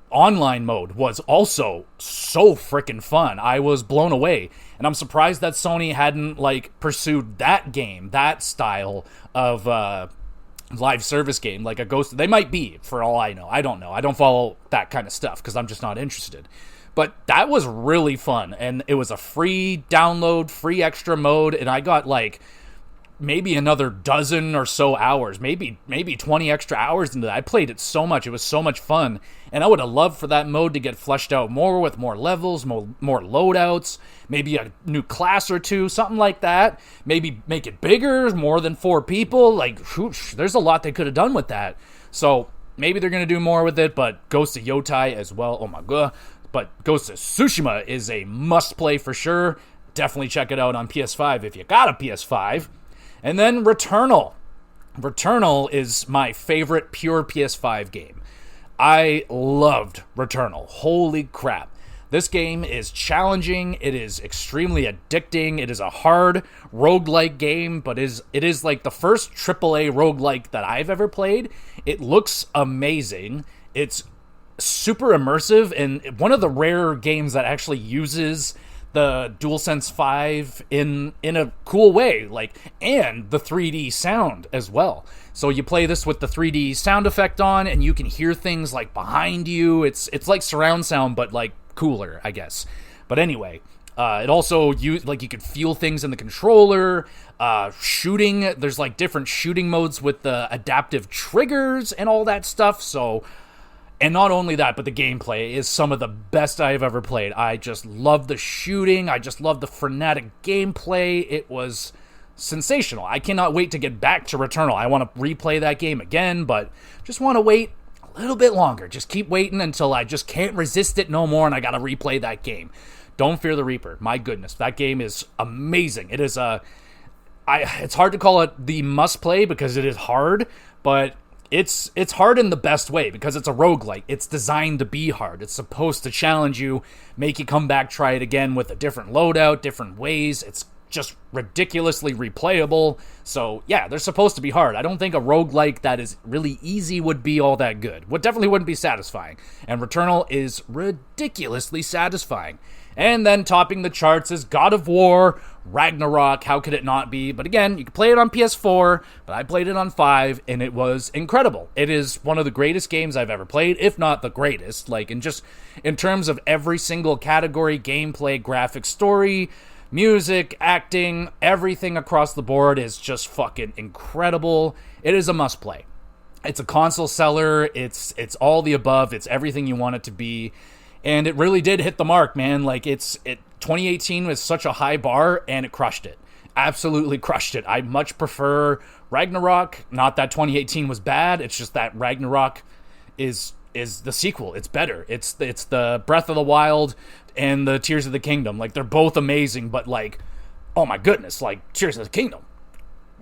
online mode was also so freaking fun. I was blown away, and I'm surprised that Sony hadn't like pursued that game, that style of live service game, like a Ghost. They might be, for all I know. I don't know. I don't follow that kind of stuff because I'm just not interested. But that was really fun, and it was a free download, free extra mode, and I got like maybe another dozen or so hours, maybe 20 extra hours into that. I played it so much. It was so much fun, and I would have loved for that mode to get fleshed out more with more levels, more loadouts, maybe a new class or two, something like that. Maybe make it bigger, more than 4 people. Like, whoosh, there's a lot they could have done with that. So maybe they're going to do more with it, but Ghost of Yotai as well. Oh my god. But Ghost of Tsushima is a must-play for sure. Definitely check it out on PS5 if you got a PS5. And then Returnal. Returnal is my favorite pure PS5 game. I loved Returnal. Holy crap. This game is challenging. It is extremely addicting. It is a hard roguelike game, but it is like the first AAA roguelike that I've ever played. It looks amazing. It's super immersive, and one of the rare games that actually uses the DualSense 5 in a cool way, like, and the 3D sound as well. So you play this with the 3D sound effect on, and you can hear things like behind you. It's like surround sound, but like cooler, I guess. But anyway, it also you could feel things in the controller. Shooting, there's like different shooting modes with the adaptive triggers and all that stuff. So And not only that, but the gameplay is some of the best I've ever played. I just love the shooting. I just love the frenetic gameplay. It was sensational. I cannot wait to get back to Returnal. I want to replay that game again, but just want to wait a little bit longer. Just keep waiting until I just can't resist it no more and I got to replay that game. Don't Fear the Reaper. My goodness, that game is amazing. It is it's hard to call it the must-play because it is hard, but it's hard in the best way because it's a roguelike. It's designed to be hard. It's supposed to challenge you, make you come back, try it again with a different loadout, different ways. It's just ridiculously replayable. So, yeah, they're supposed to be hard. I don't think a roguelike that is really easy would be all that good. Definitely wouldn't be satisfying. And Returnal is ridiculously satisfying. And then topping the charts is God of War, Ragnarok. How could it not be? But again, you can play it on PS4, but I played it on 5, and it was incredible. It is one of the greatest games I've ever played, if not the greatest. Like, in terms of every single category, gameplay, graphics, story, music, acting, everything across the board is just fucking incredible. It is a must-play. It's a console seller. It's all the above. It's everything you want it to be. And it really did hit the mark, man. Like, 2018 was such a high bar, and it crushed it. Absolutely crushed it. I much prefer Ragnarok. Not that 2018 was bad. It's just that Ragnarok is the sequel. It's better. It's the Breath of the Wild and the Tears of the Kingdom. Like, they're both amazing, but, like, oh my goodness, like, Tears of the Kingdom,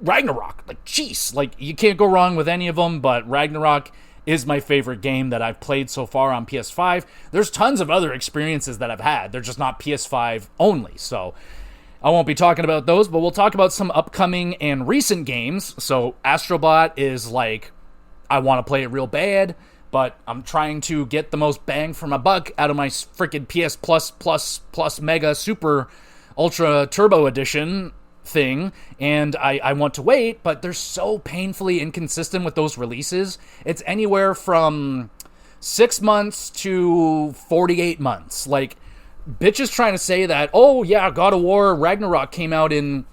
Ragnarok, like, jeez. Like, you can't go wrong with any of them, but Ragnarok is my favorite game that I've played so far on PS5. There's tons of other experiences that I've had. They're just not PS5 only, so I won't be talking about those, but we'll talk about some upcoming and recent games. So Astrobot is like, I want to play it real bad, but I'm trying to get the most bang for my buck out of my freaking PS Plus Mega Super Ultra Turbo Edition thing, and I want to wait, but they're so painfully inconsistent with those releases. It's anywhere from 6 months to 48 months. Like, bitches trying to say that, oh yeah, God of War Ragnarok came out in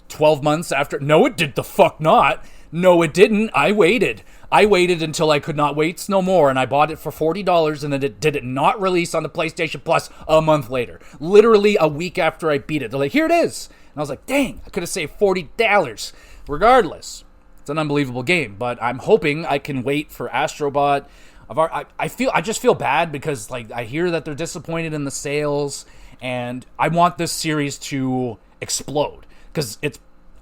12 months after. No, it did the fuck not. No, it didn't. I waited until I could not wait no more, and I bought it for $40, and then it did not release on the PlayStation Plus a month later. Literally a week after I beat it. They're like, here it is. And I was like, dang, I could have saved $40. Regardless, it's an unbelievable game, but I'm hoping I can wait for Astrobot. I just feel bad because, like, I hear that they're disappointed in the sales, and I want this series to explode because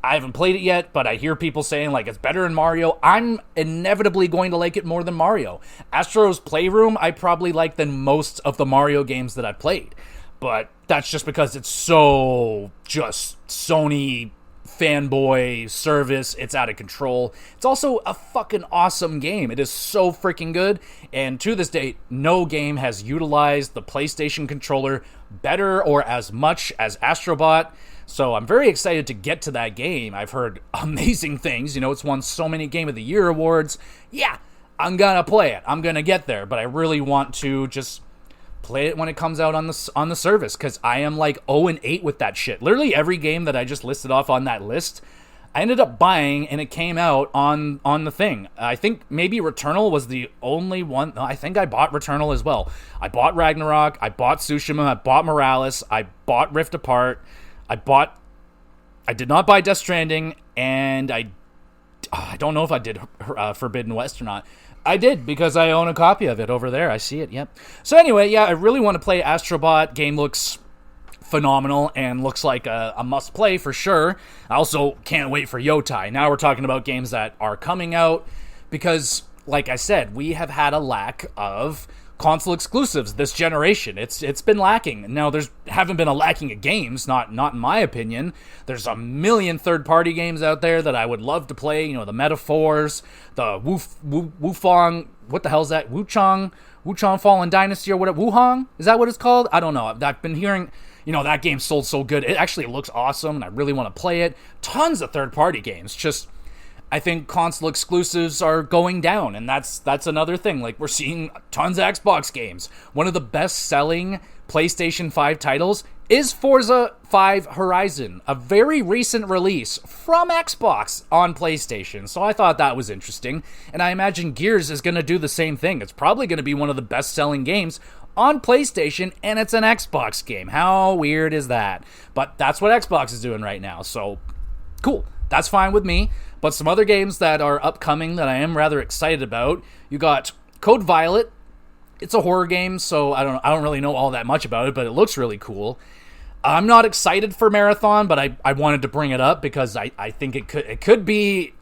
I haven't played it yet, but I hear people saying, like, it's better than Mario. I'm inevitably going to like it more than Mario. Astro's Playroom, I probably like than most of the Mario games that I've played. But that's just because it's so just Sony fanboy service. It's out of control. It's also a fucking awesome game. It is so freaking good. And to this date, no game has utilized the PlayStation controller better or as much as Astrobot. So I'm very excited to get to that game. I've heard amazing things. You know, it's won so many Game of the Year awards. Yeah, I'm gonna play it. I'm gonna get there. But I really want to just play it when it comes out on the service, because I am like 0-8 with that shit. Literally every game that I just listed off on that list, I ended up buying, and it came out on the thing. I think maybe Returnal was the only one. No, I think I bought Returnal as well. I bought Ragnarok. I bought Tsushima. I bought Morales. I bought Rift Apart. I did not buy Death Stranding, and I don't know if I did Forbidden West or not. I did, because I own a copy of it over there. I see it, yep. So anyway, yeah, I really want to play Astrobot. Game looks phenomenal and looks like a must-play for sure. I also can't wait for Yotai. Now we're talking about games that are coming out, because, like I said, we have had a lack of console exclusives this generation. It's been lacking. Now, haven't been a lacking of games, not in my opinion. There's a million third-party games out there that I would love to play. You know, the Metaphors, the Wufang, what the hell is that? Wuchang Fallen Dynasty, or whatever. Wuhong? Is that what it's called? I don't know. I've been hearing, you know, that game sold so good. It actually looks awesome, and I really want to play it. Tons of third-party games. Just, I think console exclusives are going down, and that's another thing. Like, we're seeing tons of Xbox games. One of the best-selling PlayStation 5 titles is Forza 5 Horizon, a very recent release from Xbox on PlayStation. So I thought that was interesting, and I imagine Gears is going to do the same thing. It's probably going to be one of the best-selling games on PlayStation, and it's an Xbox game. How weird is that? But that's what Xbox is doing right now, so cool. That's fine with me. But some other games that are upcoming that I am rather excited about, you got Code Violet. It's a horror game, so I don't really know all that much about it, but it looks really cool. I'm not excited for Marathon, but I wanted to bring it up because I think it could be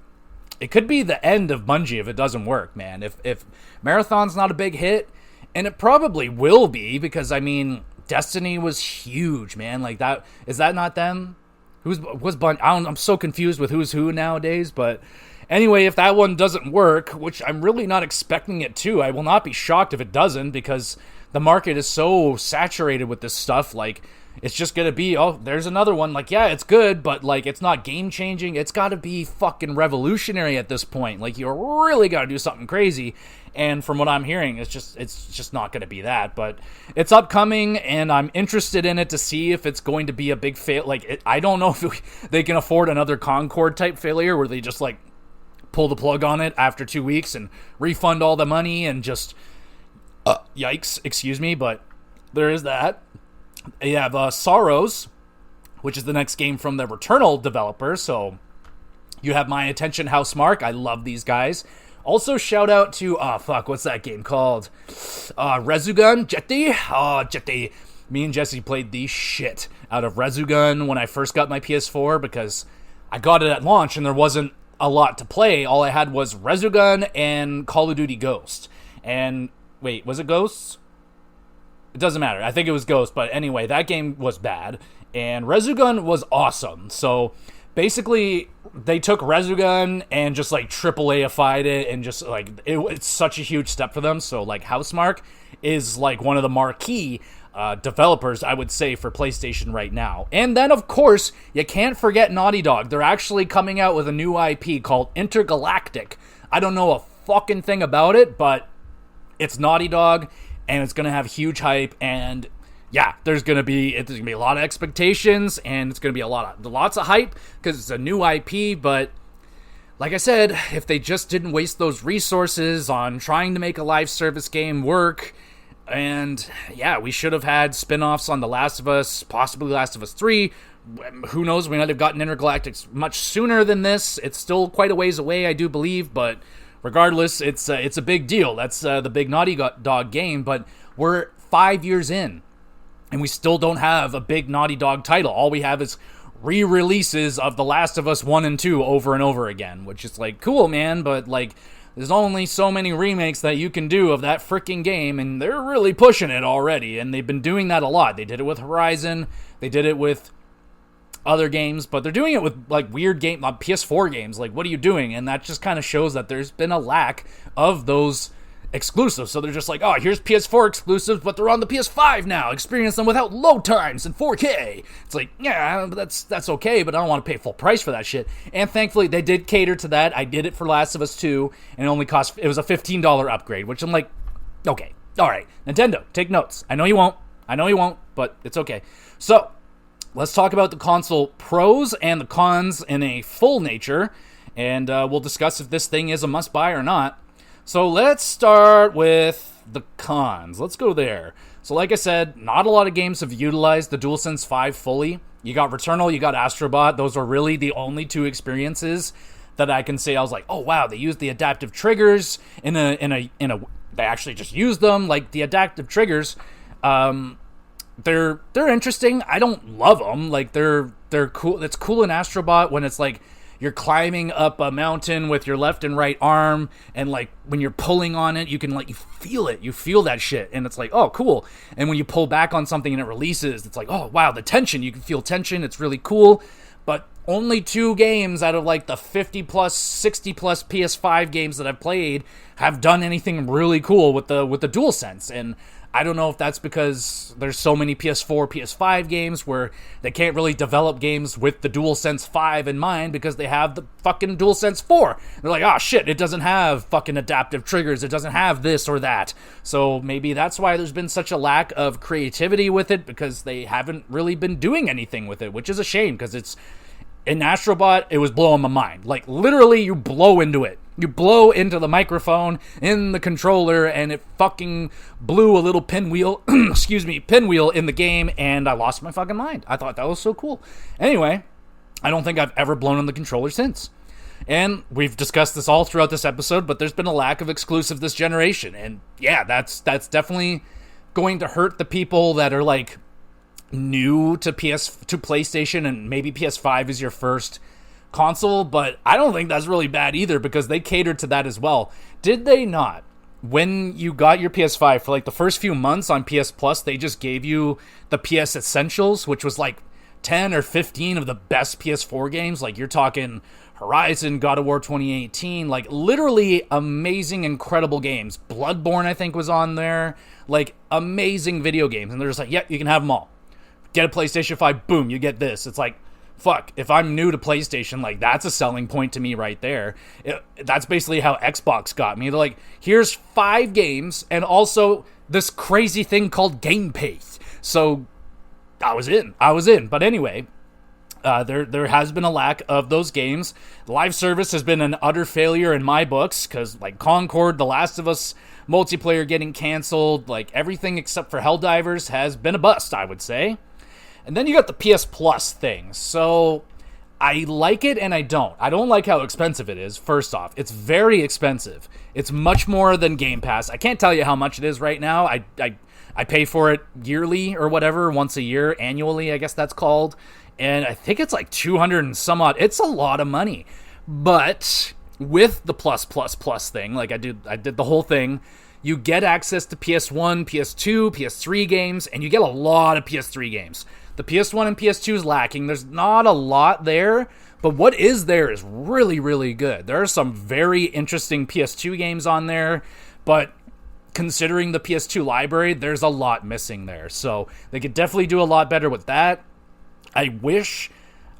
the end of Bungie if it doesn't work, man. If Marathon's not a big hit, and it probably will be, because I mean Destiny was huge, man. Like, that is that not them? Was Bungie? I'm so confused with who's who nowadays, but anyway, if that one doesn't work, which I'm really not expecting it to, I will not be shocked if it doesn't, because the market is so saturated with this stuff. Like, it's just gonna be, oh, there's another one. Like, yeah, it's good, but like, it's not game changing. It's got to be fucking revolutionary at this point. Like, you really got to do something crazy. And from what I'm hearing, it's just not going to be that. But it's upcoming, and I'm interested in it to see if it's going to be a big fail. Like, I don't know if they can afford another Concord type failure where they just like pull the plug on it after 2 weeks and refund all the money and just yikes, excuse me. But there is that. You have Sorrows, which is the next game from the Returnal developer. So you have my attention, Housemarque. I love these guys. Also, shout out to, what's that game called? Resogun? Jetty? Jetty. Me and Jesse played the shit out of Resogun when I first got my PS4, because I got it at launch and there wasn't a lot to play. All I had was Resogun and Call of Duty Ghost. And, wait, was it Ghosts? It doesn't matter. I think it was Ghost, but anyway, that game was bad. And Resogun was awesome. So basically, they took Resogun and just like AAA-ified it, and just like it's such a huge step for them. So like Housemarque is like one of the marquee developers, I would say, for PlayStation right now. And then of course you can't forget Naughty Dog. They're actually coming out with a new IP called Intergalactic. I don't know a fucking thing about it, but it's Naughty Dog, and it's gonna have huge hype. And yeah, there's gonna be a lot of expectations, and it's gonna be lots of hype because it's a new IP. But like I said, if they just didn't waste those resources on trying to make a live service game work, and yeah, we should have had spin-offs on The Last of Us, possibly Last of Us 3. Who knows? We might have gotten Intergalactic much sooner than this. It's still quite a ways away, I do believe, but regardless, it's a big deal. That's the big Naughty Dog game, but we're 5 years in, and we still don't have a big Naughty Dog title. All we have is re-releases of The Last of Us 1 and 2 over and over again, which is like, cool, man, but like, there's only so many remakes that you can do of that freaking game, and they're really pushing it already, and they've been doing that a lot. They did it with Horizon, they did it with other games, but they're doing it with like weird PS4 games. Like, what are you doing? And that just kind of shows that there's been a lack of those exclusives. So they're just like, oh, here's PS4 exclusives, but they're on the PS5 now. Experience them without load times and 4K. It's like, yeah, that's okay, but I don't want to pay full price for that shit. And thankfully, they did cater to that. I did it for Last of Us 2, and it was a $15 upgrade, which I'm like, okay, all right, Nintendo, take notes. I know you won't, but it's okay. So let's talk about the console pros and the cons in a full nature, and we'll discuss if this thing is a must-buy or not. So let's start with the cons. Let's go there. So like I said, not a lot of games have utilized the DualSense 5 fully. You got Returnal, you got Astrobot. Those are really the only two experiences that I can say I was like, oh wow, they used the adaptive triggers in a they actually just used them. Like, the adaptive triggers, they're interesting. I don't love them. Like, they're cool. It's cool in Astrobot when it's like you're climbing up a mountain with your left and right arm, and like when you're pulling on it, you can like, you feel that shit, and it's like, oh, cool. And when you pull back on something and it releases, it's like, oh wow, the tension, you can feel tension. It's really cool. But only 2 games out of like the 50 plus 60 plus PS5 games that I've played have done anything really cool with the DualSense. And I don't know if that's because there's so many PS4, PS5 games where they can't really develop games with the DualSense 5 in mind because they have the fucking DualSense 4. They're like, oh shit, it doesn't have fucking adaptive triggers, it doesn't have this or that. So maybe that's why there's been such a lack of creativity with it, because they haven't really been doing anything with it, which is a shame, because it's... In Astrobot, it was blowing my mind. Like, literally, you blow into it. You blow into the microphone in the controller, and it fucking blew a little pinwheel, pinwheel in the game, and I lost my fucking mind. I thought that was so cool. Anyway, I don't think I've ever blown on the controller since. And we've discussed this all throughout this episode, but there's been a lack of exclusive this generation. And yeah, that's definitely going to hurt the people that are, like, new to PlayStation, and maybe PS5 is your first console, but I don't think that's really bad either, because they catered to that as well. Did they not? When you got your PS5, for like the first few months on PS Plus, they just gave you the PS Essentials, which was like 10 or 15 of the best PS4 games. Like, you're talking Horizon, God of War 2018, like literally amazing, incredible games. Bloodborne, I think, was on there. Like, amazing video games. And they're just like, yeah, you can have them all. Get a PlayStation 5, boom, you get this. It's like, fuck, if I'm new to PlayStation, like, that's a selling point to me right there. That's basically how Xbox got me. They're like, here's 5 games, and also this crazy thing called Game Pass. So, I was in. But anyway, there has been a lack of those games. Live service has been an utter failure in my books, because, like, Concord, The Last of Us multiplayer getting canceled, like, everything except for Helldivers has been a bust, I would say. And then you got the PS Plus thing. So, I like it and I don't. I don't like how expensive it is, first off. It's very expensive. It's much more than Game Pass. I can't tell you how much it is right now. I pay for it yearly or whatever, once a year, annually, I guess that's called. And I think it's like 200 and some odd. It's a lot of money. But with the plus thing, like I did the whole thing, you get access to PS1, PS2, PS3 games, and you get a lot of PS3 games. The PS1 and PS2 is lacking. There's not a lot there, but what is there is really, really good. There are some very interesting PS2 games on there, but considering the PS2 library, there's a lot missing there. So they could definitely do a lot better with that. I wish,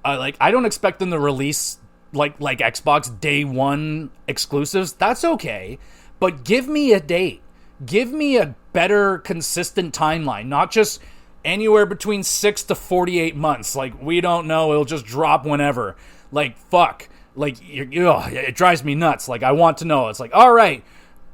I don't expect them to release like Xbox day one exclusives. That's okay, but give me a date. Give me a better, consistent timeline, not just anywhere between 6 to 48 months. Like, we don't know, it'll just drop whenever. Like, fuck. Like, it drives me nuts. Like, I want to know. It's like, all right,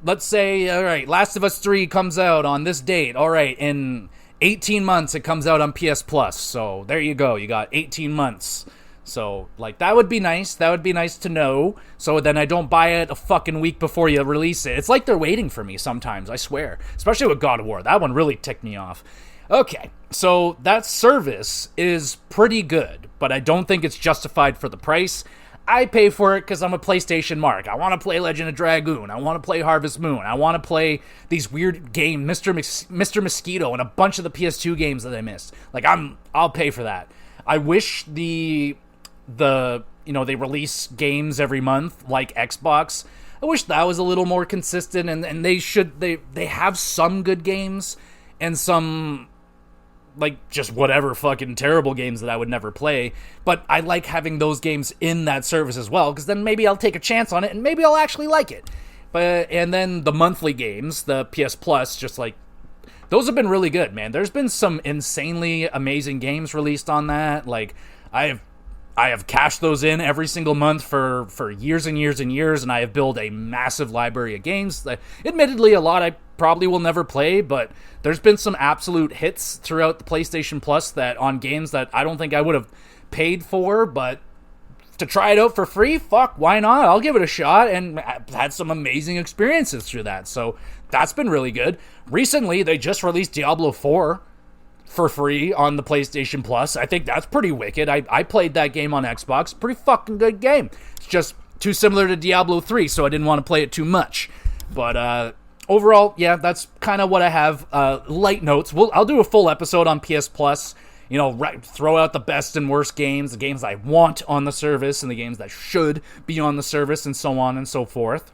let's say, all right, Last of Us 3 comes out on this date. All right, in 18 months it comes out on PS Plus. So there you go. You got 18 months. So, like, that would be nice. That would be nice to know. So then I don't buy it a fucking week before you release it. It's like they're waiting for me sometimes, I swear. Especially with God of War. That one really ticked me off. Okay, so that service is pretty good, but I don't think it's justified for the price. I pay for it because I'm a PlayStation mark. I want to play Legend of Dragoon. I want to play Harvest Moon. I want to play these weird games, Mr. Mosquito, and a bunch of the PS2 games that I missed. Like, I'll pay for that. I wish they release games every month like Xbox. I wish that was a little more consistent, and they have some good games and some, like, just whatever fucking terrible games that I would never play. But I like having those games in that service as well, because then maybe I'll take a chance on it and maybe I'll actually like it. And then the monthly games, the PS Plus, just like, those have been really good, man. There's been some insanely amazing games released on that. Like, I have cashed those in every single month for years and years and years, and I have built a massive library of games. Admittedly, a lot I probably will never play, but there's been some absolute hits throughout the PlayStation Plus that on games that I don't think I would have paid for, but to try it out for free, fuck, why not? I'll give it a shot, and I've had some amazing experiences through that, so that's been really good. Recently, they just released Diablo 4 for free on the PlayStation Plus. I think that's pretty wicked. I played that game on Xbox. Pretty fucking good game. It's just too similar to Diablo 3, so I didn't want to play it too much. But overall, yeah, that's kind of what I have. Light notes. I'll do a full episode on PS Plus. Throw out the best and worst games, the games I want on the service, and the games that should be on the service, and so on and so forth.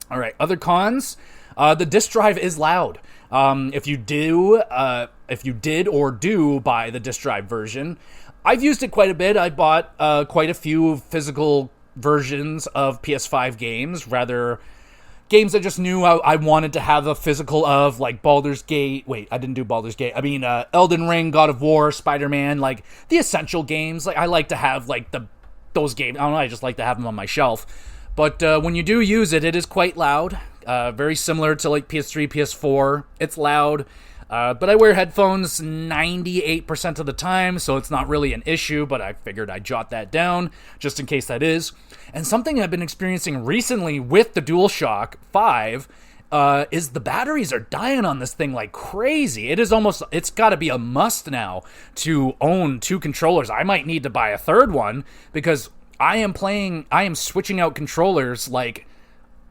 All right, other cons. The disk drive is loud. If you did or do buy the disk drive version, I've used it quite a bit. I bought quite a few physical versions of PS5 games, rather games I just knew I wanted to have a physical of, like Baldur's Gate. Wait, I didn't do Baldur's Gate. I mean, Elden Ring, God of War, Spider-Man, like the essential games. Like I like to have like those games. I don't know. I just like to have them on my shelf. But when you do use it, it is quite loud. Very similar to like PS3, PS4. It's loud. But I wear headphones 98% of the time, so it's not really an issue, but I figured I'd jot that down just in case that is. And something I've been experiencing recently with the DualShock 5 is the batteries are dying on this thing like crazy. It's got to be a must now to own 2 controllers. I might need to buy a third one because I am switching out controllers like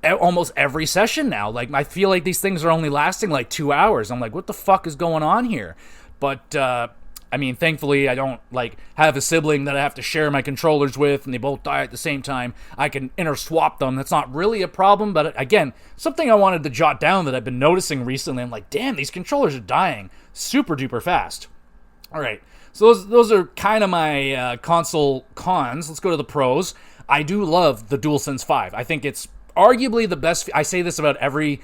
almost every session now. Like, I feel like these things are only lasting like 2 hours. I'm like, what the fuck is going on here? But I mean, thankfully I don't like have a sibling that I have to share my controllers with and they both die at the same time. I can interswap them. That's not really a problem, but again, something I wanted to jot down that I've been noticing recently. I'm like, damn, these controllers are dying super duper fast. All right, so those are kind of my console cons. Let's go to the pros. I do love the DualSense 5. I think it's arguably the best. I say this about every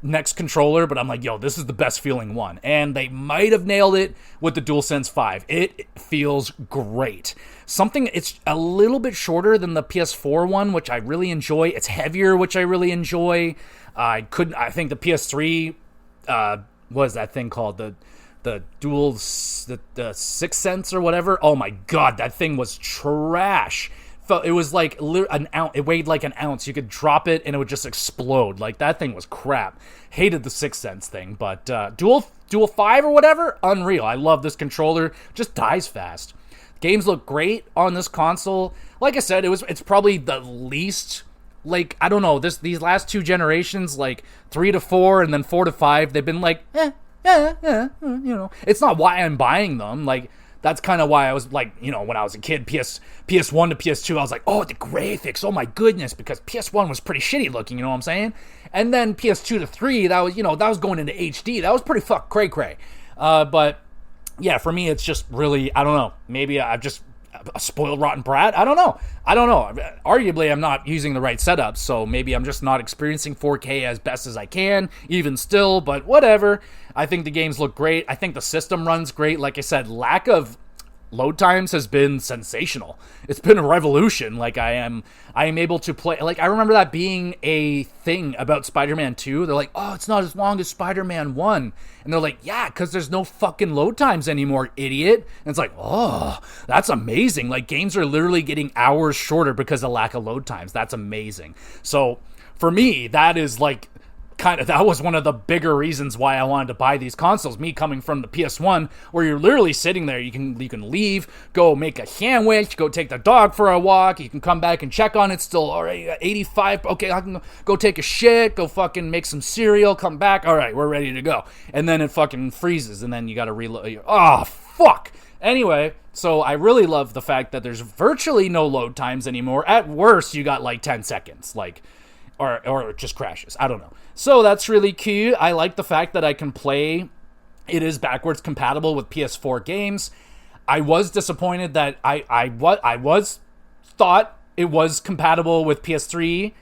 next controller, but I'm like, yo, this is the best feeling one. And they might have nailed it with the DualSense 5. It feels great. It's a little bit shorter than the PS4 one, which I really enjoy. It's heavier, which I really enjoy. I think the PS3, what is that thing called? The Sixth Sense or whatever. Oh my god, that thing was trash. It was like an ounce. It weighed like an ounce. You could drop it and it would just explode. Like, that thing was crap. Hated the Sixth Sense thing, but Dual 5 or whatever, unreal. I love this controller. Just dies fast. Games look great on this console. Like I said, it's probably the least, like, I don't know, these last 2 generations, like 3 to 4 and then 4 to 5, they've been like, you know. It's not why I'm buying them. Like, that's kind of why I was like, you know, when I was a kid, PS1 to PS2, I was like, oh, the graphics, oh my goodness, because PS1 was pretty shitty looking, you know what I'm saying? And then PS2 to 3, that was going into HD. That was pretty cray-cray. But yeah, for me, it's just really, I don't know, maybe I've just a spoiled rotten brat. I don't know. Arguably, I'm not using the right setup, so maybe I'm just not experiencing 4K as best as I can, even still, but whatever. I think the games look great. I think the system runs great. Like I said, lack of load times has been sensational. It's been a revolution. Like, I am able to play. Like, I remember that being a thing about Spider-Man 2. They're like, oh, it's not as long as Spider-Man 1. And they're like, yeah, because there's no fucking load times anymore, idiot. And it's like, oh, that's amazing. Like, games are literally getting hours shorter because of lack of load times. That's amazing. So for me, that is like, that was one of the bigger reasons why I wanted to buy these consoles. Me coming from the PS1, where you're literally sitting there, you can leave, go make a sandwich, go take the dog for a walk, you can come back and check on it, still, all right, 85, okay, I can go take a shit, go fucking make some cereal, come back, all right, we're ready to go. And then it fucking freezes, and then you gotta reload. Oh, fuck! Anyway, so I really love the fact that there's virtually no load times anymore. At worst, you got like 10 seconds, like, or it just crashes. I don't know. So that's really cute. I like the fact that I can play. It is backwards compatible with PS4 games. I was disappointed that I thought it was compatible with PS3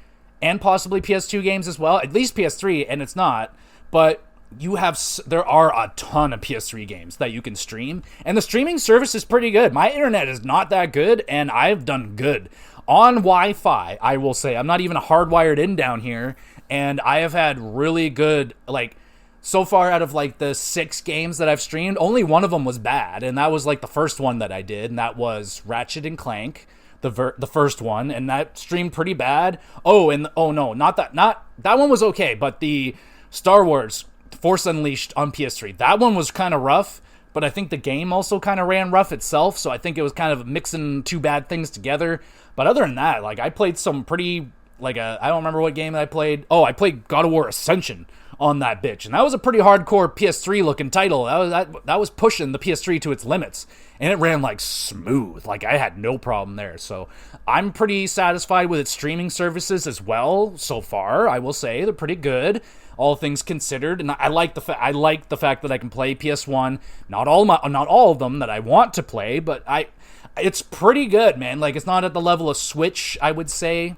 and possibly PS2 games as well. At least PS3, and it's not. But there are a ton of PS3 games that you can stream, and the streaming service is pretty good. My internet is not that good, and I've done good on Wi-Fi. I will say, I'm not even hardwired in down here, and I have had really good, like, so far out of like the 6 games that I've streamed, only one of them was bad, and that was like the first one that I did, and that was Ratchet and Clank, the first one, and that streamed pretty bad. That one was okay, but the Star Wars Force Unleashed on PS3, that one was kind of rough, but I think the game also kind of ran rough itself, so I think it was kind of mixing 2 bad things together. But other than that, like, I played some pretty, like, I don't remember what game I played. Oh, I played God of War Ascension on that bitch. And that was a pretty hardcore PS3 looking title. That was pushing the PS3 to its limits. And it ran like smooth. Like I had no problem there. So I'm pretty satisfied with its streaming services as well so far. I will say they're pretty good, all things considered. And I like the fact that I can play PS1. Not all of them that I want to play, but it's pretty good, man. Like it's not at the level of Switch, I would say.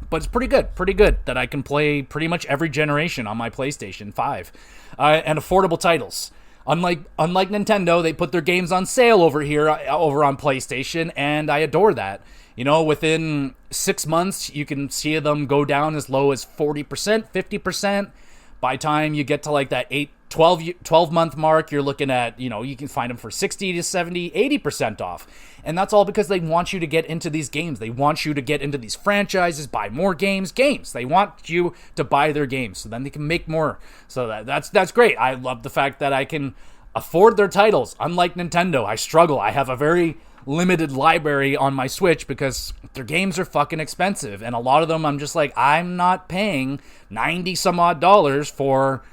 But it's pretty good that I can play pretty much every generation on my PlayStation 5. And affordable titles. Unlike Nintendo, they put their games on sale over on PlayStation, and I adore that. You know, within 6 months, you can see them go down as low as 40%, 50%. By the time you get to like that 12 month mark, you're looking at, you know, you can find them for 60 to 70, 80% off. And that's all because they want you to get into these games. They want you to get into these franchises, buy more games. They want you to buy their games so then they can make more. So that's great. I love the fact that I can afford their titles. Unlike Nintendo, I struggle. I have a very limited library on my Switch because their games are fucking expensive. And a lot of them, I'm just like, I'm not paying 90 some odd dollars for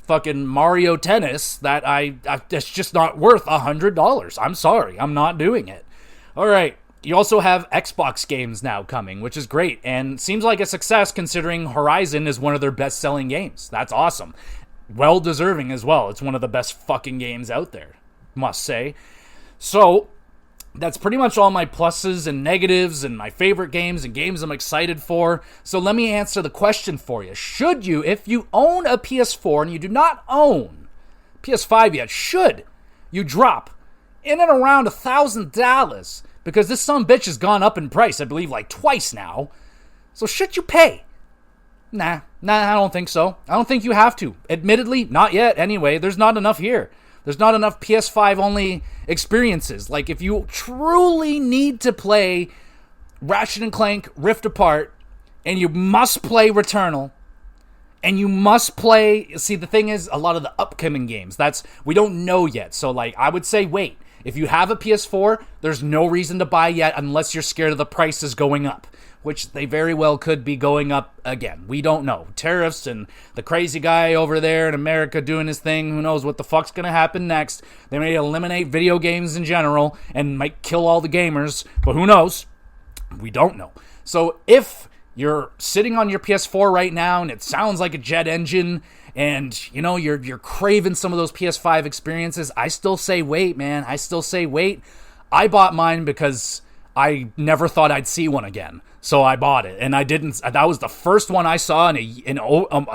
fucking Mario Tennis that's just not worth $100. I'm sorry, I'm not doing it. All right, you also have Xbox games now coming, which is great, and seems like a success considering Horizon is one of their best-selling games. That's awesome. Well deserving as well. It's one of the best fucking games out there, must say. So that's pretty much all my pluses and negatives and my favorite games and games I'm excited for. So let me answer the question for you. Should you, if you own a PS4 and you do not own PS5 yet, should you drop in and around $1,000? Because this sumbitch has gone up in price, I believe, like twice now. So should you pay? Nah, I don't think so. I don't think you have to. Admittedly, not yet anyway. There's not enough here. There's not enough PS5 only experiences. Like, if you truly need to play Ratchet & Clank Rift Apart, and you must play Returnal, and you must play... See, the thing is, a lot of the upcoming games, we don't know yet. So, like, I would say wait. If you have a PS4, there's no reason to buy yet unless you're scared of the prices going up, which they very well could be going up again. We don't know. Tariffs and the crazy guy over there in America doing his thing. Who knows what the fuck's going to happen next. They may eliminate video games in general and might kill all the gamers, but who knows? We don't know. So if you're sitting on your PS4 right now and it sounds like a jet engine and, you know, you're craving some of those PS5 experiences, I still say wait, man. I still say wait. I bought mine because I never thought I'd see one again. So I bought it, and I didn't. That was the first one I saw in a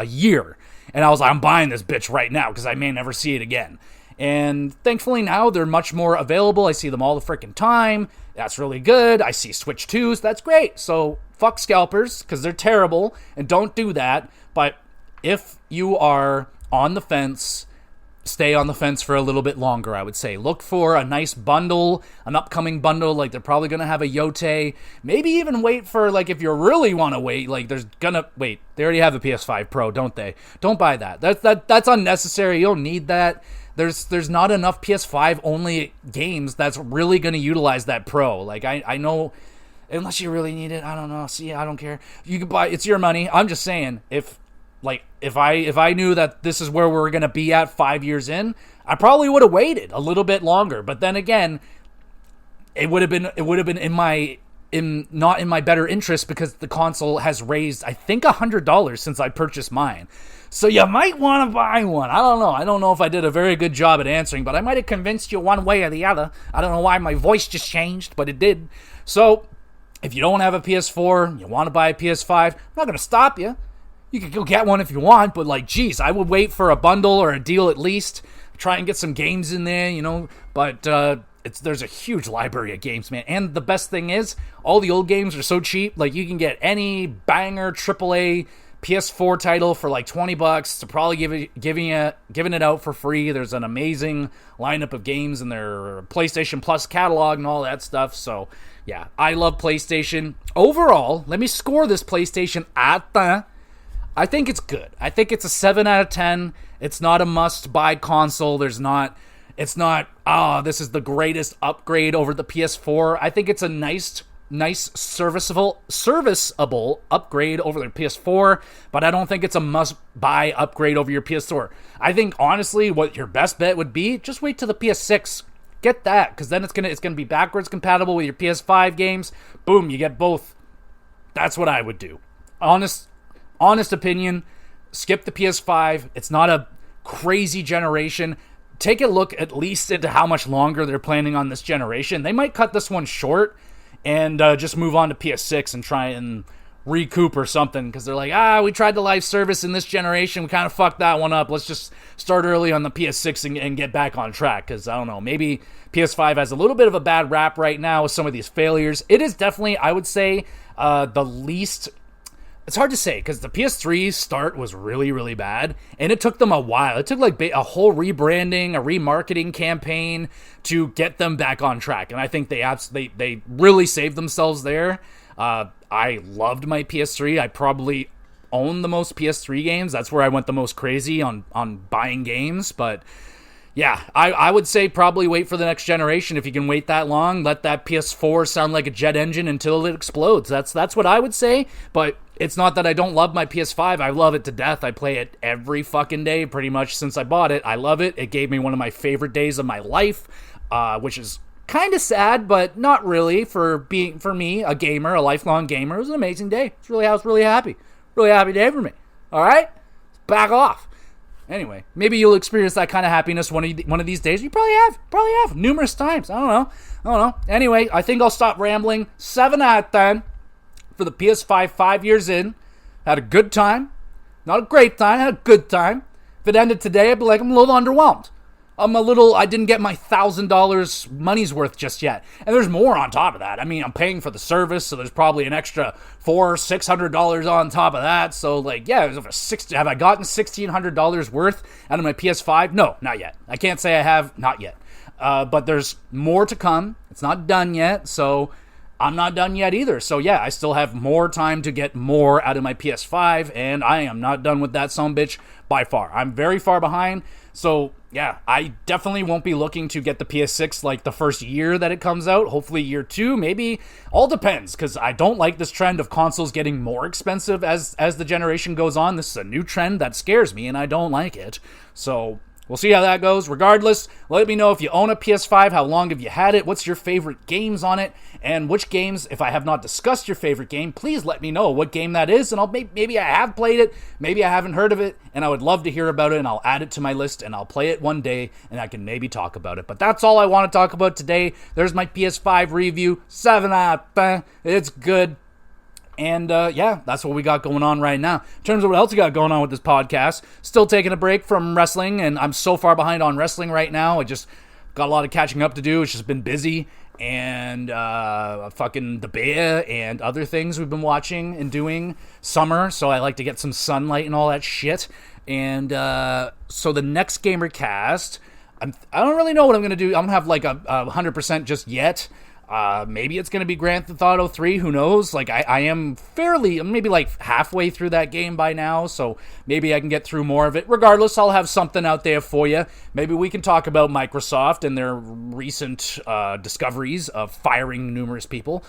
year, and I was like, I'm buying this bitch right now because I may never see it again. And thankfully now they're much more available. I see them all the freaking time. That's really good. I see Switch 2s. That's great. So fuck scalpers because they're terrible, and don't do that. But if you are on the fence, stay on the fence for a little bit longer, I would say. Look for a nice bundle, an upcoming bundle, like they're probably going to have a Yote. Maybe even wait for, like, if you really want to wait, like, they already have a PS5 Pro, don't they? Don't buy that. That's unnecessary. You don't need that. There's not enough PS5 only games that's really going to utilize that Pro. Like, I know, unless you really need it, I don't know. See, I don't care. You can buy, it's your money. I'm just saying, if I knew that this is where we're going to be at 5 years in, I probably would have waited a little bit longer. But then again, it would have been not in my better interest because the console has raised, I think, $100 since I purchased mine. So you might want to buy one. I don't know. I don't know if I did a very good job at answering, but I might have convinced you one way or the other. I don't know why my voice just changed, but it did. So if you don't have a PS4, you want to buy a PS5, I'm not going to stop you. You can go get one if you want, but, like, geez, I would wait for a bundle or a deal at least. Try and get some games in there, you know. But there's a huge library of games, man. And the best thing is, all the old games are so cheap. Like, you can get any banger AAA PS4 title for like $20 to probably giving it out for free. There's an amazing lineup of games in their PlayStation Plus catalog and all that stuff. So, yeah, I love PlayStation. Overall, let me score this PlayStation I think it's good. I think it's a 7 out of 10. It's not a must-buy console. It's not, this is the greatest upgrade over the PS4. I think it's a nice nice serviceable upgrade over their PS4, but I don't think it's a must-buy upgrade over your PS4. I think, honestly, what your best bet would be, just wait till the PS6. Get that, because then it's gonna be backwards compatible with your PS5 games. Boom, you get both. That's what I would do. Honest opinion, skip the PS5. It's not a crazy generation. Take a look at least into how much longer they're planning on this generation. They might cut this one short and just move on to PS6 and try and recoup or something, because they're like, we tried the live service in this generation, we kind of fucked that one up, let's just start early on the PS6 and get back on track, because I don't know, maybe PS5 has a little bit of a bad rap right now with some of these failures. It is definitely, I would say, the least... It's hard to say, because the PS3 start was really, really bad, and it took them a while. It took like a whole rebranding, a remarketing campaign to get them back on track, and I think they really saved themselves there. I loved my PS3. I probably own the most PS3 games. That's where I went the most crazy on buying games, but... yeah, I would say probably wait for the next generation. If you can wait that long, let that PS4 sound like a jet engine until it explodes. That's what I would say, but it's not that I don't love my PS5. I love it to death. I play it every fucking day pretty much since I bought it. I love it. It gave me one of my favorite days of my life, which is kind of sad, but not really for me, a gamer, a lifelong gamer. It was an amazing day. I was really happy. Really happy day for me. All right? Back off. Anyway, maybe you'll experience that kind of happiness one of these days. You probably have numerous times. I don't know. Anyway, I think I'll stop rambling. 7 out of 10 for the PS5, 5 years in. Had a good time. Not a great time, had a good time. If it ended today, I'd be like, I'm a little underwhelmed. I didn't get my $1,000 money's worth just yet. And there's more on top of that. I mean, I'm paying for the service, so there's probably an extra $400-$600 on top of that. So, like, yeah, have I gotten $1,600 worth out of my PS5? No, not yet. I can't say I have, not yet. But there's more to come. It's not done yet, so I'm not done yet either. So, yeah, I still have more time to get more out of my PS5, and I am not done with that sumbitch by far. I'm very far behind, so... yeah, I definitely won't be looking to get the PS6 like the first year that it comes out. Hopefully year 2, maybe. All depends, because I don't like this trend of consoles getting more expensive as the generation goes on. This is a new trend that scares me, and I don't like it. So... we'll see how that goes. Regardless, let me know if you own a PS5, how long have you had it, what's your favorite games on it, and which games, if I have not discussed your favorite game, please let me know what game that is, and maybe I have played it, maybe I haven't heard of it, and I would love to hear about it, and I'll add it to my list, and I'll play it one day, and I can maybe talk about it. But that's all I want to talk about today. There's my PS5 review, 7 out of 10. It's good. And, yeah, that's what we got going on right now. In terms of what else we got going on with this podcast, still taking a break from wrestling, and I'm so far behind on wrestling right now. I just got a lot of catching up to do. It's just been busy, and fucking the Bear and other things we've been watching and doing. Summer, so I like to get some sunlight and all that shit. And so the next GamerCast, I don't really know what I'm going to do. I don't have like a 100% just yet. Maybe it's going to be Grand Theft Auto 3, who knows? Like, I am maybe like halfway through that game by now, so maybe I can get through more of it. Regardless, I'll have something out there for you. Maybe we can talk about Microsoft and their recent discoveries of firing numerous people,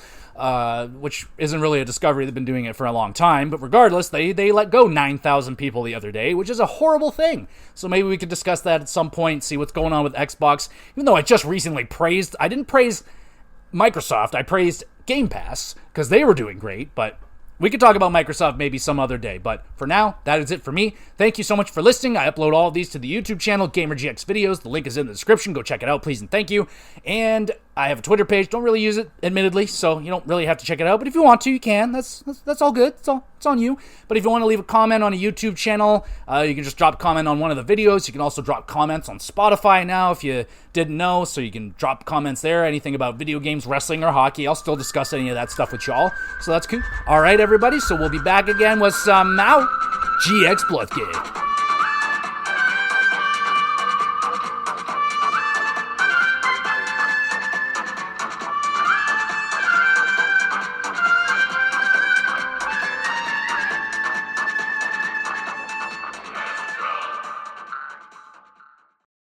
which isn't really a discovery. They've been doing it for a long time, but regardless, they let go 9,000 people the other day, which is a horrible thing. So maybe we could discuss that at some point, see what's going on with Xbox, even though I just recently I didn't praise Microsoft, I praised Game Pass because they were doing great, but we could talk about Microsoft maybe some other day. But for now, that is it for me. Thank you so much for listening. I upload all of these to the YouTube channel, GamerGX Videos. The link is in the description. Go check it out, please, and thank you. And I have a Twitter page. Don't really use it, admittedly, so you don't really have to check it out. But if you want to, you can. That's all good. It's on you. But if you want to leave a comment on a YouTube channel, you can just drop a comment on one of the videos. You can also drop comments on Spotify now if you didn't know. So you can drop comments there. Anything about video games, wrestling, or hockey. I'll still discuss any of that stuff with y'all. So that's cool. All right, everybody. So we'll be back again with some GX Blood Game.